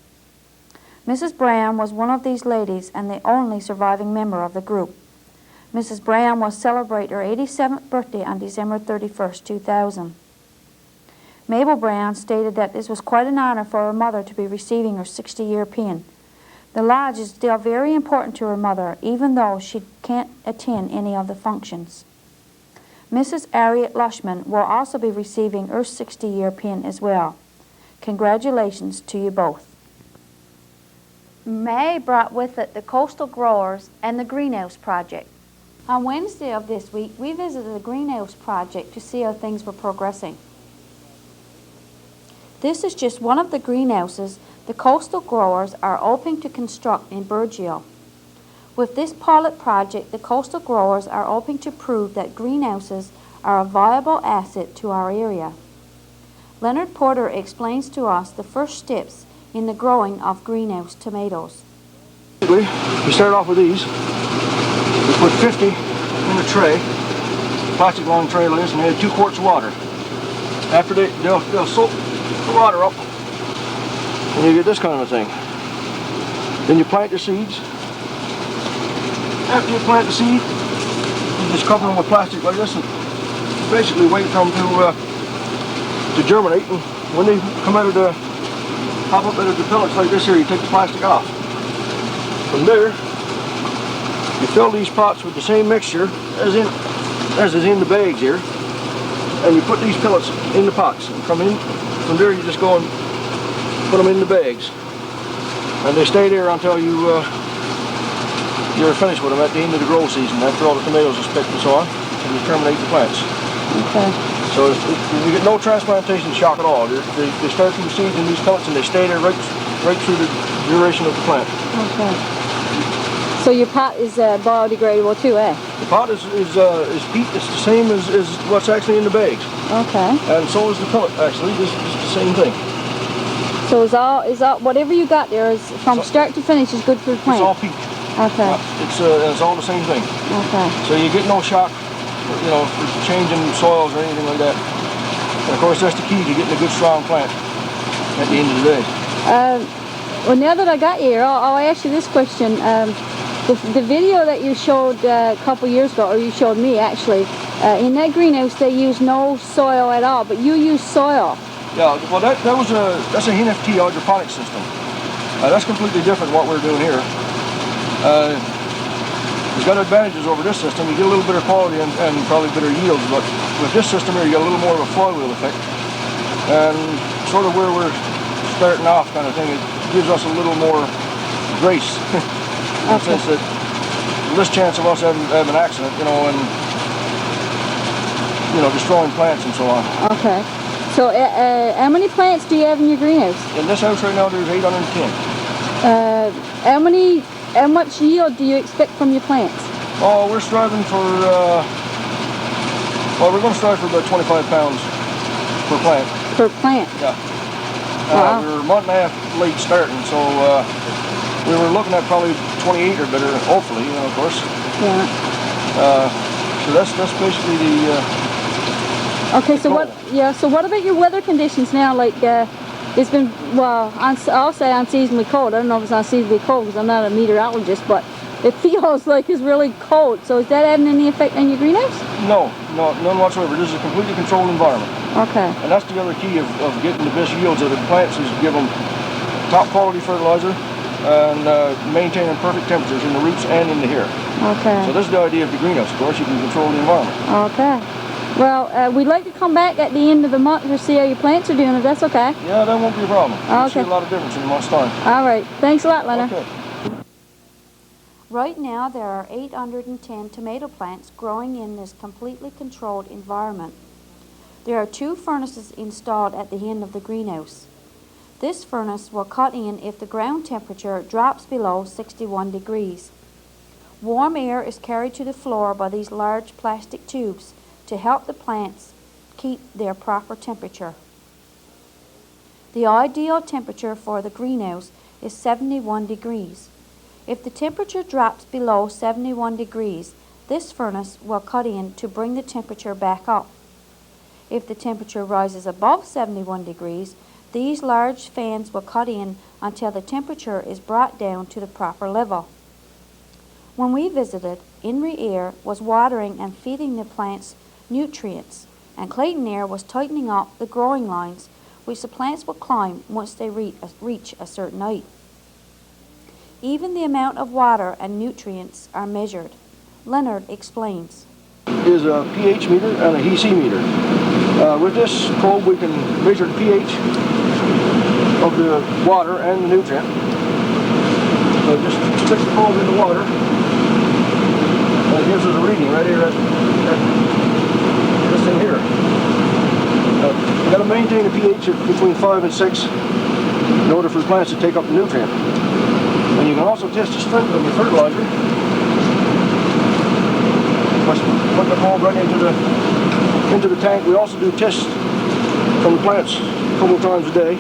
Mrs. Brown was one of these ladies and the only surviving member of the group. Mrs. Brown will celebrate her 87th birthday on December 31st, 2000. Mabel Brown stated that this was quite an honor for her mother to be receiving her 60-year pin. The lodge is still very important to her mother, even though she can't attend any of the functions. Mrs. Harriet Lushman will also be receiving her 60-year pin as well. Congratulations to you both. May brought with it the Coastal Growers and the Greenhouse Project. On Wednesday of this week, we visited the Greenhouse Project to see how things were progressing. This is just one of the greenhouses the Coastal Growers are hoping to construct in Burgeo. With this pilot project, the coastal growers are hoping to prove that greenhouses are a viable asset to our area. Leonard Porter explains to us the first steps in the growing of greenhouse tomatoes. We start off with these. We put 50 in a tray, plastic long tray like this, and they add 2 quarts of water. After they'll soak the water up, and you get this kind of a thing. Then you plant the seeds. After you plant the seed, you just cover them with plastic like this, and basically wait for them to germinate. And when they come out of the pop up out of the pellets like this here, you take the plastic off. From there, you fill these pots with the same mixture as is in the bags here, and you put these pellets in the pots. And from there, you just go and put them in the bags, and they stay there until you're finished with them at the end of the grow season. After all the tomatoes are picked and so on, and you terminate the plants. Okay. So you get no transplantation shock at all. They start from the seeds in these pellets, and they stay there right through the duration of the plant. Okay. So your pot is biodegradable too, eh? The pot is peat. It's the same as what's actually in the bags. Okay. And so is the pellet. Actually, this is the same thing. So is all whatever you got there is from start to finish is good for the plant. It's all peat. Okay. It's all the same thing. Okay. So you get no shock, for changing soils or anything like that. And of course, that's the key to getting a good strong plant at the end of the day. Well, now that I got you here, I'll ask you this question. The video that you showed a couple years ago, or you showed me actually, in that greenhouse they use no soil at all, but you use soil. Yeah, well that's an NFT hydroponic system. That's completely different what we're doing here. It's got advantages over this system. You get a little bit of quality and probably better yields, but with this system here you get a little more of a flywheel effect. And sort of where we're starting off kind of thing, it gives us a little more grace. In the sense that less chance of us having an accident, and destroying plants and so on. Okay. So how many plants do you have in your greenhouse? In this house right now there's 810. How much yield do you expect from your plants? Oh, we're striving for, we're going to strive for about 25 pounds per plant. Per plant? Yeah. Wow. We're a month and a half late starting, so we were looking at probably 28 or better, hopefully, of course. Yeah. So that's basically the. Okay, so what about your weather conditions now? Like it's been I'll say unseasonably cold. I don't know if it's unseasonably cold because I'm not a meteorologist, but it feels like it's really cold. So is that having any effect on your greenhouse? No, none whatsoever. This is a completely controlled environment. Okay. And that's the other key of getting the best yields out of the plants is give them top quality fertilizer and maintaining perfect temperatures in the roots and in the hair. Okay. So this is the idea of the greenhouse. Of course, you can control the environment. Okay. Well, we'd like to come back at the end of the month to see how your plants are doing, if that's okay. Yeah, that won't be a problem. You'll see Okay. a lot of difference in a month's time. All right. Thanks a lot, Leonard. Okay. Right now, there are 810 tomato plants growing in this completely controlled environment. There are 2 furnaces installed at the end of the greenhouse. This furnace will cut in if the ground temperature drops below 61 degrees. Warm air is carried to the floor by these large plastic tubes to help the plants keep their proper temperature. The ideal temperature for the greenhouse is 71 degrees. If the temperature drops below 71 degrees, this furnace will cut in to bring the temperature back up. If the temperature rises above 71 degrees, these large fans will cut in until the temperature is brought down to the proper level. When we visited, INRI Air was watering and feeding the plants nutrients, and Clayton Air was tightening up the growing lines which the plants will climb once they reach a certain height. Even the amount of water and nutrients are measured. Leonard explains. Is a pH meter and a HEC meter. With this probe we can measure the pH of the water and the nutrient. So just stick the probe in the water and it gives us a reading right here at this thing here. You've got to maintain a pH of between 5 and 6 in order for the plants to take up the nutrient. And you can also test the strength of your fertilizer equipment hauled right into the tank. We also do tests from the plants a couple of times a day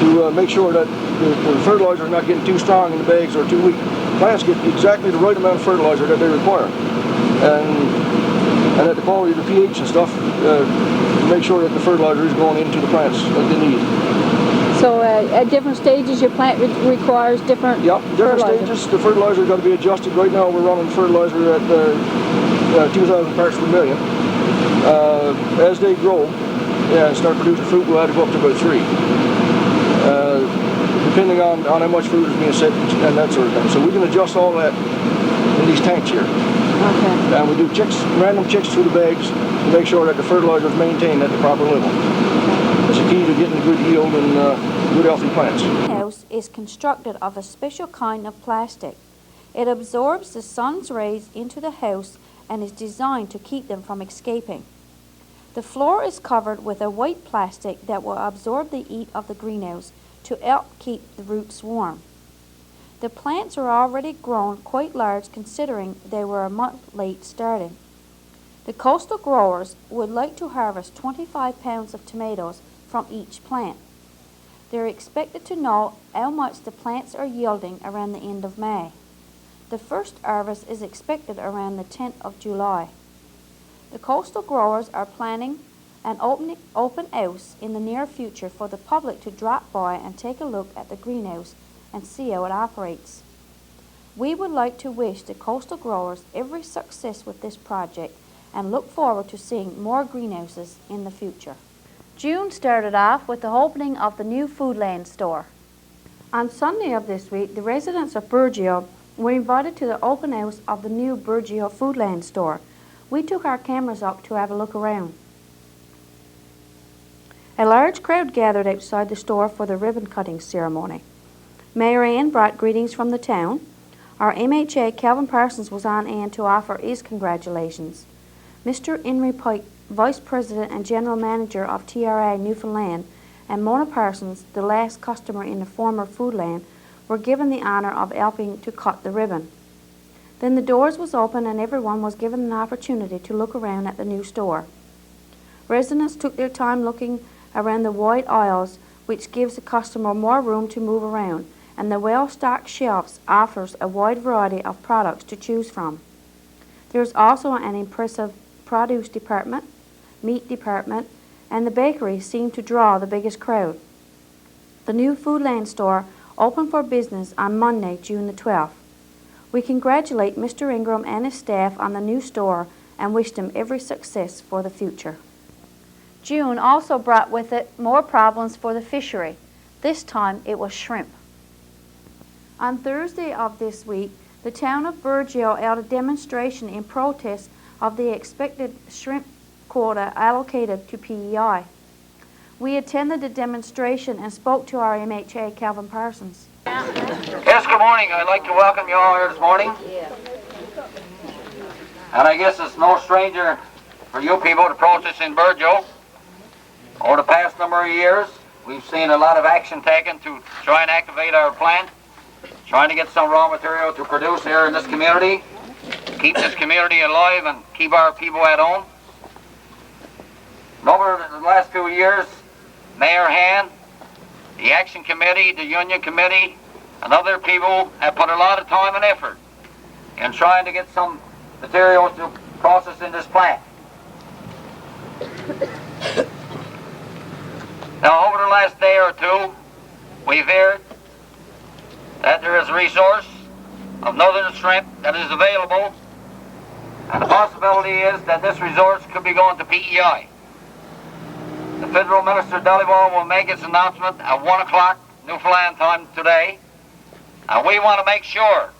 to make sure that the fertilizer is not getting too strong in the bags or too weak. Plants get exactly the right amount of fertilizer that they require, and at the quality of the pH and stuff, to make sure that the fertilizer is going into the plants that they need. So at different stages, your plant requires different different stages. The fertilizer got to be adjusted. Right now, we're running fertilizer at 2,000 parts per million. As they grow and start producing fruit, we'll have to go up to about 3. Depending on how much fruit is being set and that sort of thing. So we can adjust all that in these tanks here. Okay. And we do random checks through the bags to make sure that the fertilizer is maintained at the proper level. It's the key to getting good yield and good healthy plants. The house is constructed of a special kind of plastic. It absorbs the sun's rays into the house and is designed to keep them from escaping. The floor is covered with a white plastic that will absorb the heat of the greenhouse to help keep the roots warm. The plants are already grown quite large considering they were a month late starting. The coastal growers would like to harvest 25 pounds of tomatoes from each plant. They are expected to know how much the plants are yielding around the end of May. The first harvest is expected around the 10th of July. The coastal growers are planning an open house in the near future for the public to drop by and take a look at the greenhouse and see how it operates. We would like to wish the coastal growers every success with this project and look forward to seeing more greenhouses in the future. June started off with the opening of the new Foodland store. On Sunday of this week, the residents of Burgeo were invited to the open house of the new Burgeo Foodland store. We took our cameras up to have a look around. A large crowd gathered outside the store for the ribbon cutting ceremony. Mayor Ann brought greetings from the town. Our MHA, Calvin Parsons, was on hand to offer his congratulations. Mr. Henry Pike, Vice President and General Manager of TRI Newfoundland, and Mona Parsons, the last customer in the former Foodland, were given the honor of helping to cut the ribbon. Then the doors was opened and everyone was given an opportunity to look around at the new store. Residents took their time looking around the wide aisles, which gives the customer more room to move around, and the well-stocked shelves offers a wide variety of products to choose from. There is also an impressive produce department, meat department, and the bakery seem to draw the biggest crowd. The new Foodland store opened for business on Monday, June the 12th. We congratulate Mr. Ingram and his staff on the new store and wish them every success for the future. June also brought with it more problems for the fishery. This time it was shrimp. On Thursday of this week, the town of Burgeo held a demonstration in protest of the expected shrimp quota allocated to PEI. We attended the demonstration and spoke to our MHA, Calvin Parsons. Yes, good morning. I'd like to welcome you all here this morning. And I guess it's no stranger for you people to protest in Burgeo. Over the past number of years, we've seen a lot of action taken to try and activate our plant, trying to get some raw material to produce here in this community, keep this community alive and keep our people at home. And over the last few years, Mayor Han, the Action Committee, the Union Committee, and other people have put a lot of time and effort in trying to get some material to process in this plant. Now, over the last day or two, we've heard that there is a resource of northern shrimp that is available, and the possibility is that this resource could be going to PEI. The Federal Minister Dollywall will make his announcement at 1 o'clock Newfoundland time today, and we want to make sure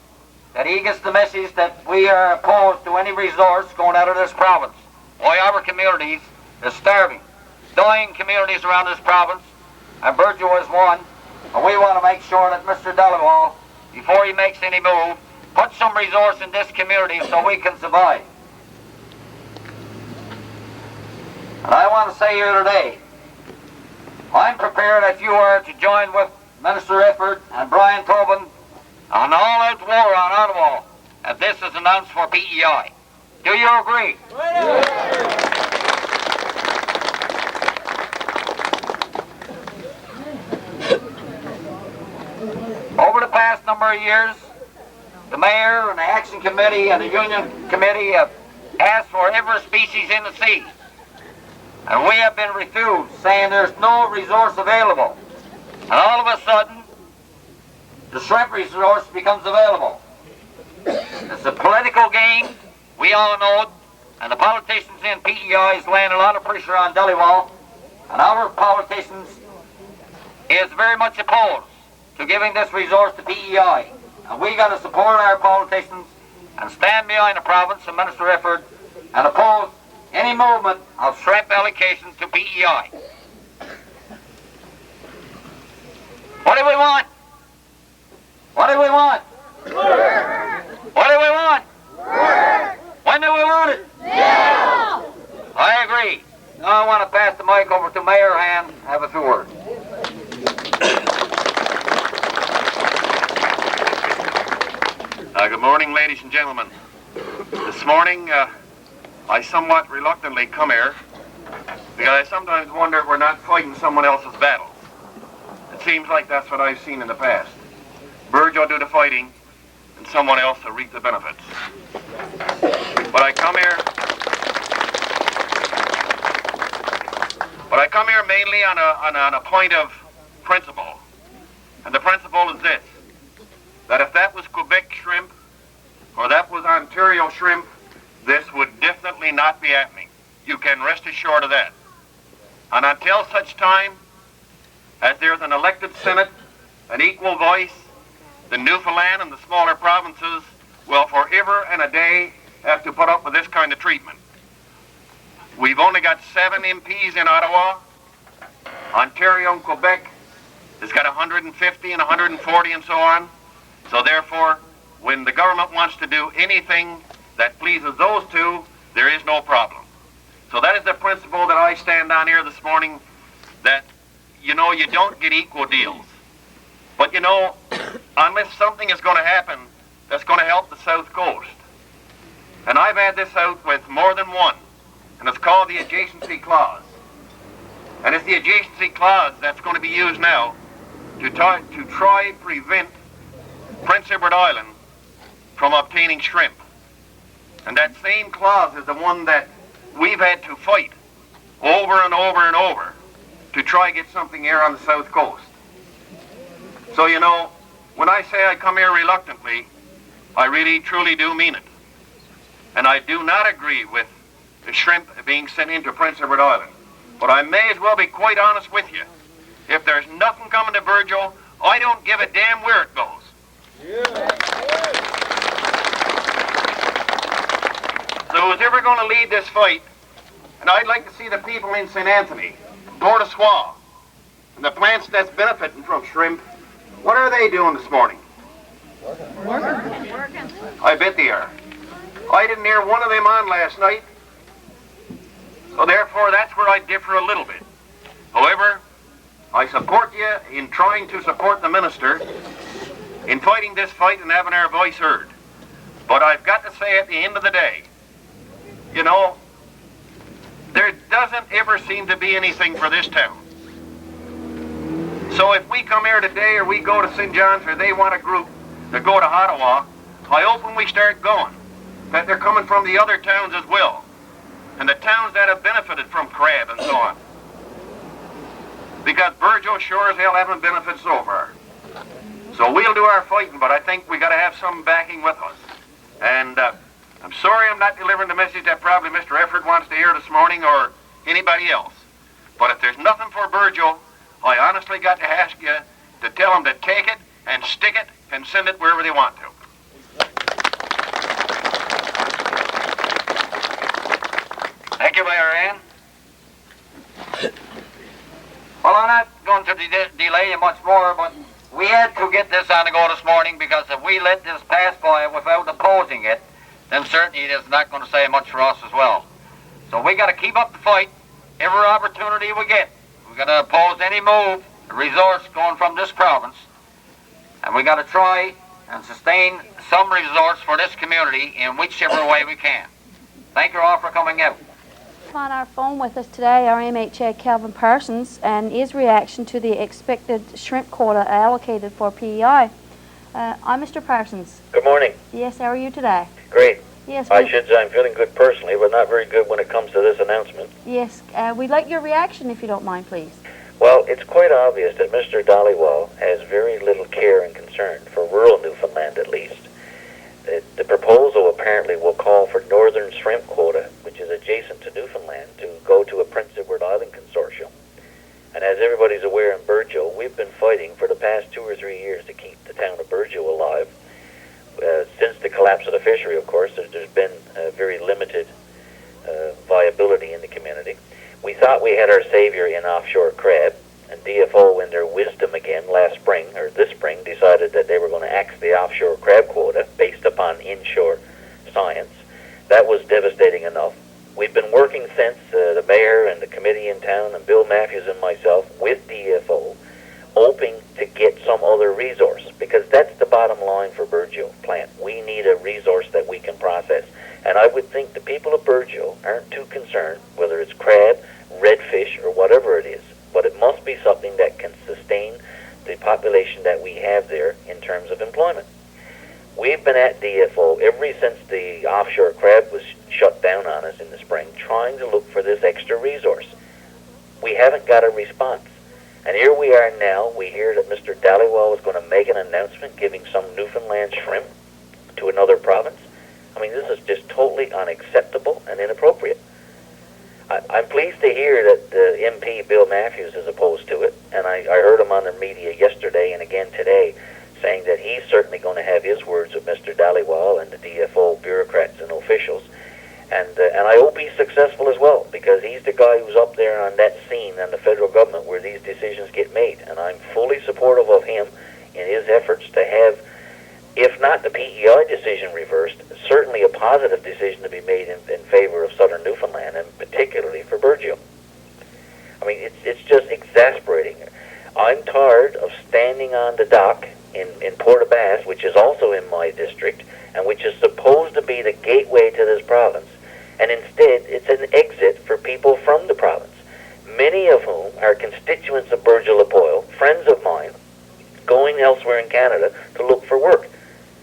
that he gets the message that we are opposed to any resource going out of this province. Why our communities is starving. Dying communities around this province, and Burgeo is one, and we want to make sure that Mr. Dollywall, before he makes any move, puts some resource in this community so we can survive. And I want to say here today, I'm prepared if you are to join with Minister Efford and Brian Tobin on all-out war on Ottawa if this is announced for PEI. Do you agree? Over the past number of years, the mayor and the action committee and the union committee have asked for every species in the sea. And we have been refused, saying there's no resource available. And all of a sudden, the shrimp resource becomes available. It's a political game, we all know it, and the politicians in PEI is laying a lot of pressure on Dollywall, and our politicians is very much opposed to giving this resource to PEI. And we got to support our politicians and stand behind the province and Minister Efford and oppose any movement of shrimp allocation to PEI. What do we want? What do we want? What do we want? When do we want it? Now! I agree. Now I want to pass the mic over to Mayor Han. Have a few words. Good morning, ladies and gentlemen. This morning, I somewhat reluctantly come here because I sometimes wonder if we're not fighting someone else's battles. It seems like that's what I've seen in the past. Burge will do the fighting, and someone else will reap the benefits. But I come here mainly on a point of principle. And the principle is this, that if that was Quebec shrimp, or that was Ontario shrimp, this would definitely not be happening. You can rest assured of that. And until such time as there's an elected Senate, an equal voice, the Newfoundland and the smaller provinces will forever and a day have to put up with this kind of treatment. We've only got 7 MPs in Ottawa. Ontario and Quebec has got 150 and 140 and so on. So therefore, when the government wants to do anything that pleases those two, there is no problem. So that is the principle that I stand on here this morning, that, you know, you don't get equal deals. But, you know, unless something is going to happen that's going to help the South Coast. And I've had this out with more than one, and it's called the adjacency clause. And it's the adjacency clause that's going to be used now to try prevent Prince Edward Island from obtaining shrimp. And that same clause is the one that we've had to fight over and over and over to try get something here on the South Coast. So, you know, when I say I come here reluctantly, I really truly do mean it. And I do not agree with the shrimp being sent into Prince Edward Island. But I may as well be quite honest with you. If there's nothing coming to Virgil, I don't give a damn where it goes. So who's ever going to lead this fight, and I'd like to see the people in St. Anthony, Port au Soir, and the plants that's benefiting from shrimp, what are they doing this morning? Working. I bet they are. I didn't hear one of them on last night. So therefore, that's where I differ a little bit. However, I support you in trying to support the minister in fighting this fight and having our voice heard. But I've got to say at the end of the day, you know, there doesn't ever seem to be anything for this town. So if we come here today or we go to St. John's or they want a group to go to Ottawa, I hope when we start going that they're coming from the other towns as well. And the towns that have benefited from crab and so on. Because Burjo sure as hell haven't benefited so far. So we'll do our fighting, but I think we got to have some backing with us. And I'm sorry I'm not delivering the message that probably Mr. Efford wants to hear this morning or anybody else. But if there's nothing for Burjo, I honestly got to ask you to tell them to take it and stick it and send it wherever they want to. Thank you, Mayor Ann. Well, I'm not going to delay you much more, but we had to get this on the go this morning because if we let this pass by without opposing it, then certainly it is not going to say much for us as well. So we got to keep up the fight every opportunity we get. We got to oppose any move, resource going from this province, and we got to try and sustain some resource for this community in whichever way we can. Thank you all for coming out. On our phone with us today, our MHA Calvin Parsons, and his reaction to the expected shrimp quota allocated for PEI. I'm Mr. Parsons. Good morning. Yes, how are you today? Great. Yes. I should say I'm feeling good personally, but not very good when it comes to this announcement. Yes, we'd like your reaction if you don't mind, please. Well, it's quite obvious that Mr. Dhaliwal has very little care and concern for rural Newfoundland, at least. The proposal apparently will call for northern shrimp quota, which is adjacent to Newfoundland, to go to a Prince Edward Island consortium. And as everybody's aware in Burgeo, we've been fighting for the past 2 or 3 years to keep the town of Burgeo alive. Since the collapse of the fishery, of course, there's been very limited viability in the community. We thought we had our savior in offshore crab, and DFO, in their wisdom again last spring, or this spring, decided that they were going to axe the offshore crab quota based upon inshore science. That was devastating enough. We've been working since, the mayor and the committee in town, and Bill Matthews and myself, with DFO, hoping to get some other resource, because that's the bottom line for Burgeo plant. We need a resource that we can process. And I would think the people of Burgeo aren't too concerned whether it's crab, redfish, or whatever it is, but it must be something that can sustain the population that we have there in terms of employment. We've been at DFO ever since the offshore crab was shut down on us in the spring, trying to look for this extra resource. We haven't got a response. And here we are now. We hear that Mr. Dhaliwal is going to make an announcement giving some Newfoundland shrimp to another province. I mean, this is just totally unacceptable and inappropriate. I'm pleased to hear that the MP, Bill Matthews, is opposed to it, and I heard him on the media yesterday and again today saying that he's certainly going to have his words with Mr. Dhaliwal and the DFO bureaucrats and officials, and I hope he's successful as well, because he's the guy who's up there on that scene in the federal government where these decisions get made, and I'm fully supportive of him in his efforts to have, if not the PEI decision reversed, certainly a positive decision to be made in favor of southern Newfoundland, and particularly for Burgeo. I mean, it's just exasperating. I'm tired of standing on the dock in Port aux Basques, which is also in my district, and which is supposed to be the gateway to this province, and instead it's an exit for people from the province, many of whom are constituents of Burgeo-Lapoil, friends of mine, going elsewhere in Canada to look for work.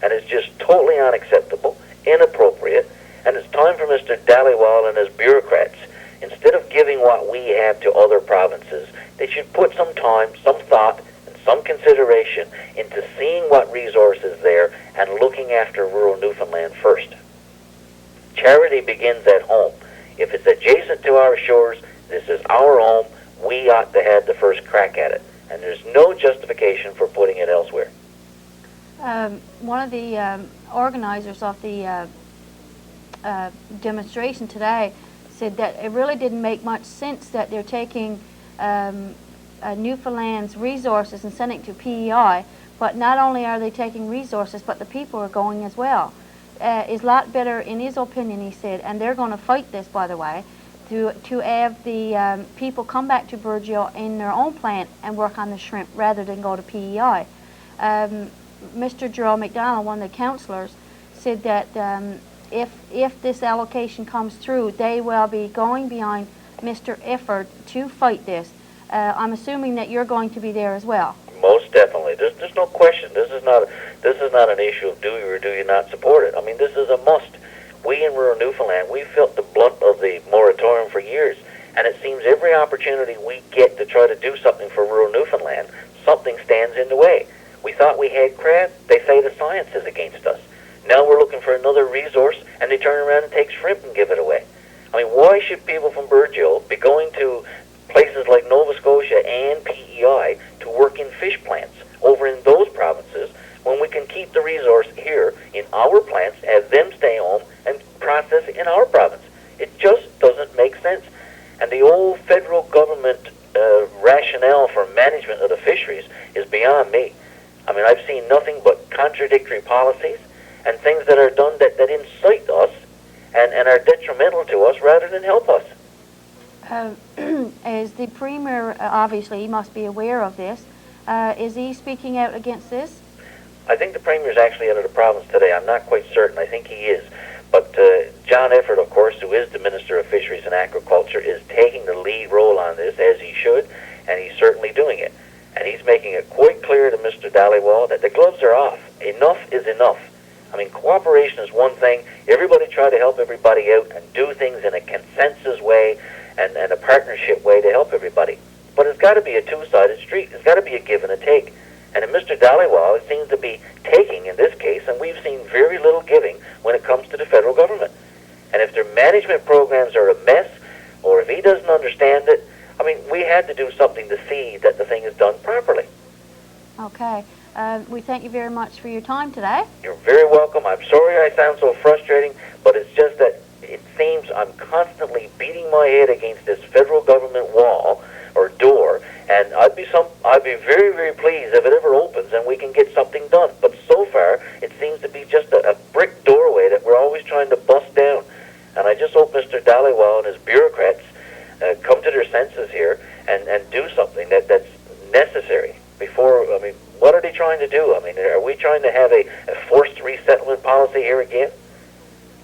And it's just totally unacceptable, inappropriate, and it's time for Mr. Dhaliwal and his bureaucrats, instead of giving what we have to other provinces, they should put some time, some thought, and some consideration into seeing what resource is there and looking after rural Newfoundland first. Charity begins at home. If it's adjacent to our shores, this is our home, we ought to have the first crack at it, and there's no justification for putting it elsewhere. One of the organizers of the demonstration today said that it really didn't make much sense that they're taking Newfoundland's resources and sending it to PEI, but not only are they taking resources, but the people are going as well. Is a lot better, in his opinion, he said, and they're going to fight this, by the way, to have the people come back to Burgeo in their own plant and work on the shrimp rather than go to PEI. Mr. Jerome McDonald, one of the councillors, said that if this allocation comes through, they will be going behind Mr. Efford to fight this. I'm assuming that you're going to be there as well. Most definitely. There's no question. This is not an issue of do you or do you not support it. I mean, this is a must. We in rural Newfoundland, we felt the blunt of the moratorium for years, and it seems every opportunity we get to try to do something for rural Newfoundland, something stands in the way. We thought we had crab, they say the science is against us. Now we're looking for another resource, and they turn around and take shrimp and give it away. I mean, why should people from Burgeo be going to places like Nova Scotia and PEI to work in fish plants over in those provinces when we can keep the resource here in our plants, have them stay home and process it in our province? It just doesn't make sense. And the old federal government rationale for management of the fisheries is beyond me. I mean, I've seen nothing but contradictory policies and things that are done that incite us and are detrimental to us rather than help us. As the Premier, obviously, he must be aware of this. Is he speaking out against this? I think the Premier's actually out of the province today. I'm not quite certain. I think he is. But John Efford, of course, who is the Minister of Fisheries and Agriculture, is taking the lead role on this, as he should, and he's certainly doing it. And he's making it quite clear to Mr. Dhaliwal that the gloves are off. Enough is enough. I mean, cooperation is one thing. Everybody try to help everybody out and do things in a consensus way and a partnership way to help everybody. But it's got to be a two-sided street. It's got to be a give and a take. And in Mr. Dhaliwal, it seems to be taking in this case, and we've seen very little giving when it comes to the federal government. And if their management programs are a mess, or if he doesn't understand it, I mean, we had to do something to see that the thing is done properly. Okay. We thank you very much for your time today. You're very welcome. I'm sorry I sound so frustrating, but it's just that it seems I'm constantly beating my head against this federal government wall or door, and I'd be very, very pleased if it ever opens and we can get something done. But so far, it seems to be just a brick doorway that we're always trying to bust down. And I just hope Mr. Dhaliwal and his bureaucrats come to their senses here and do something that's necessary before, I mean, what are they trying to do? I mean, are we trying to have a forced resettlement policy here again?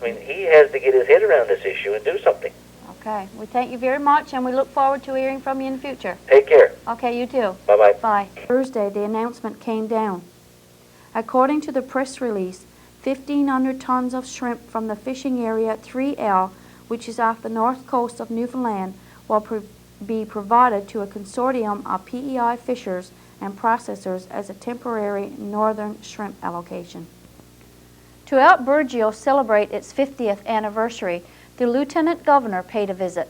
I mean, he has to get his head around this issue and do something. Okay. We thank you very much, and we look forward to hearing from you in the future. Take care. Okay, you too. Bye-bye. Bye. Thursday, the announcement came down. According to the press release, 1,500 tons of shrimp from the fishing area at 3L, which is off the north coast of Newfoundland, will be provided to a consortium of PEI fishers and processors as a temporary northern shrimp allocation. To help Burgeo celebrate its 50th anniversary, the Lieutenant Governor paid a visit.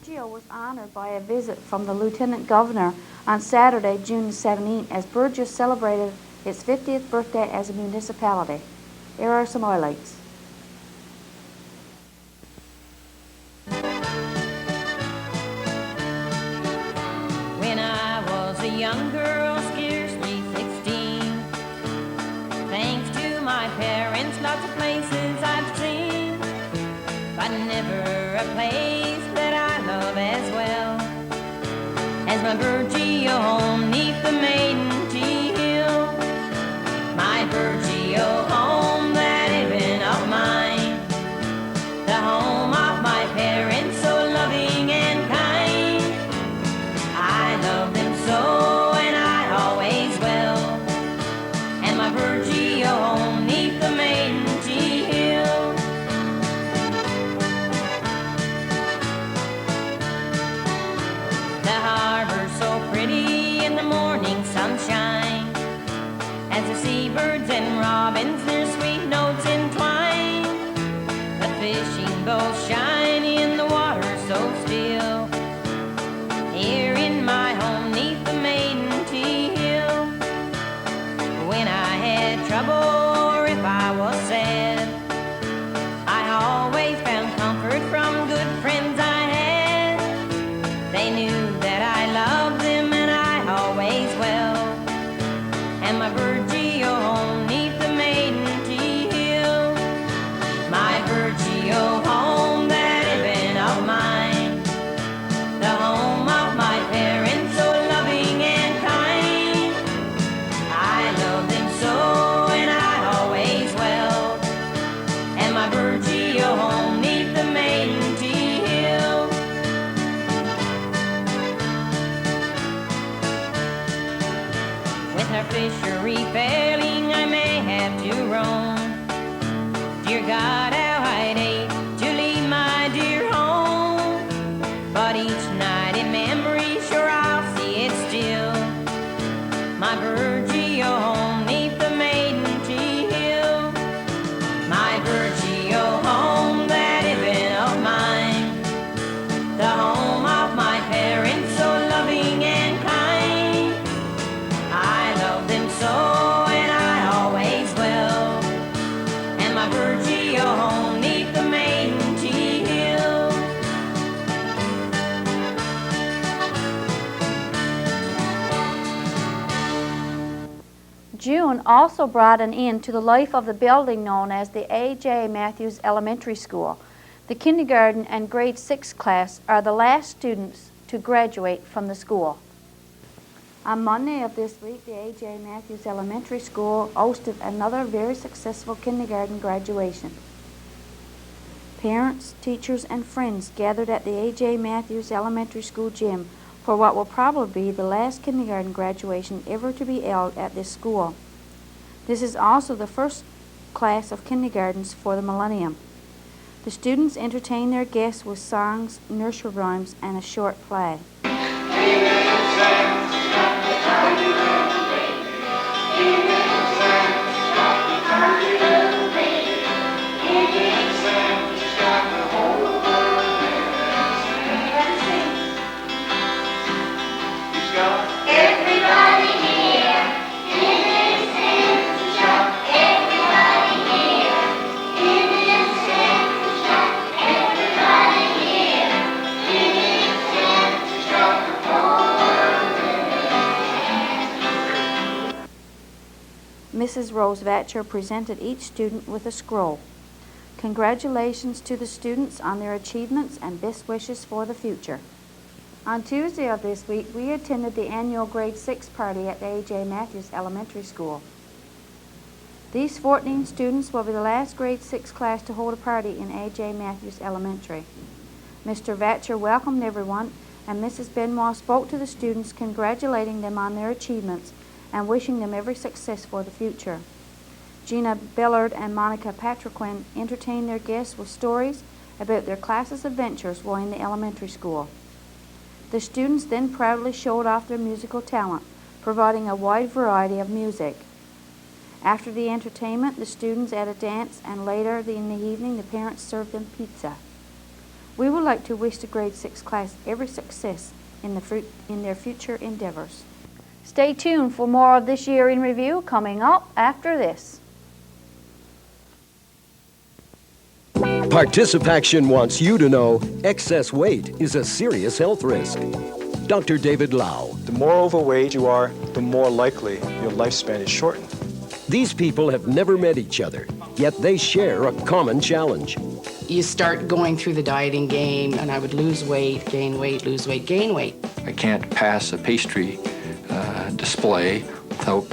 Burgeo was honored by a visit from the Lieutenant Governor on Saturday, June 17, as Burgeo celebrated its 50th birthday as a municipality. Here are some highlights. When I was a young girl, scarcely 16, thanks to my parents, lots of places I've seen, but never a place that I love as well as my Burgeo home 'neath the maiden tea hill. My Burgeo home, that heaven of mine, the home of my parents, so loving and kind. I love them so, and I always will. And my Burgeo home 'neath the maiden tea hill. The harbor so pretty in the morning sunshine, as the seabirds and robins their sweet notes entwine. The fishing boats shine in the water so still, here in my home 'neath the maiden tea hill. When I had trouble or if I was sad, I always found comfort from good friends I had. They knew that I loved them and I always will. And my Burgeo home 'neath the maiden tea hill. My Burgeo home, that heaven of mine, the home of my parents, so loving and kind. I love them so, and I always will. And my Burgeo home 'neath the maiden tea hill. With her fishery failing, I may have to roam. Dear God, how I'd hate to leave my dear home, but each night in memory, sure I'll see it still. My Burgeo home 'neath the maiden tea hill. My Burgeo home, that heaven of mine, the home of my parents, so loving and kind. I love them so, and I always will. And my Burgeo home 'neath the maiden tea hill. June also brought an end to the life of the building known as the A.J. Matthews Elementary School. The kindergarten and grade 6 class are the last students to graduate from the school. On Monday of this week, the A.J. Matthews Elementary School hosted another very successful kindergarten graduation. Parents, teachers, and friends gathered at the A.J. Matthews Elementary School gym for what will probably be the last kindergarten graduation ever to be held at this school. This is also the first class of kindergartens for the millennium. The students entertain their guests with songs, nursery rhymes, and a short play. Mrs. Rose Vatcher presented each student with a scroll. Congratulations to the students on their achievements and best wishes for the future. On Tuesday of this week, we attended the annual Grade 6 party at the A.J. Matthews Elementary School. These 14 students will be the last Grade 6 class to hold a party in A.J. Matthews Elementary. Mr. Vatcher welcomed everyone, and Mrs. Benoit spoke to the students, congratulating them on their achievements and wishing them every success for the future. Gina Billard and Monica Patriquin entertained their guests with stories about their class's adventures while in the elementary school. The students then proudly showed off their musical talent, providing a wide variety of music. After the entertainment, the students had a dance, and later in the evening, the parents served them pizza. We would like to wish the Grade 6 class every success in their future endeavors. Stay tuned for more of This Year in Review coming up after this. Participaction wants you to know excess weight is a serious health risk. Dr. David Lau. The more overweight you are, the more likely your lifespan is shortened. These people have never met each other, yet they share a common challenge. You start going through the dieting game, and I would lose weight, gain weight, lose weight, gain weight. I can't pass a pastry display without,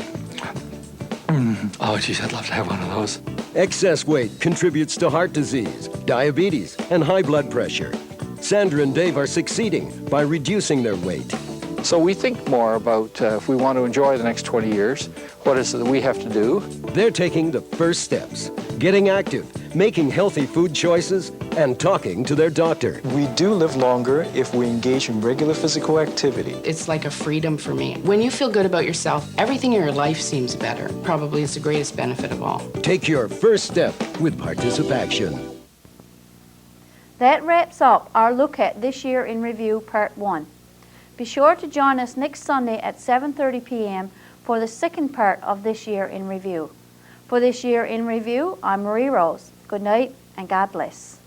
oh geez, I'd love to have one of those. Excess weight contributes to heart disease, diabetes, and high blood pressure. Sandra and Dave are succeeding by reducing their weight. So we think more about if we want to enjoy the next 20 years, what is it that we have to do? They're taking the first steps, getting active, making healthy food choices, and talking to their doctor. We do live longer if we engage in regular physical activity. It's like a freedom for me. When you feel good about yourself, everything in your life seems better. Probably it's the greatest benefit of all. Take your first step with Participaction. That wraps up our look at This Year in Review Part 1. Be sure to join us next Sunday at 7:30 p.m. for the second part of This Year in Review. For This Year in Review, I'm Marie Rose. Good night and God bless.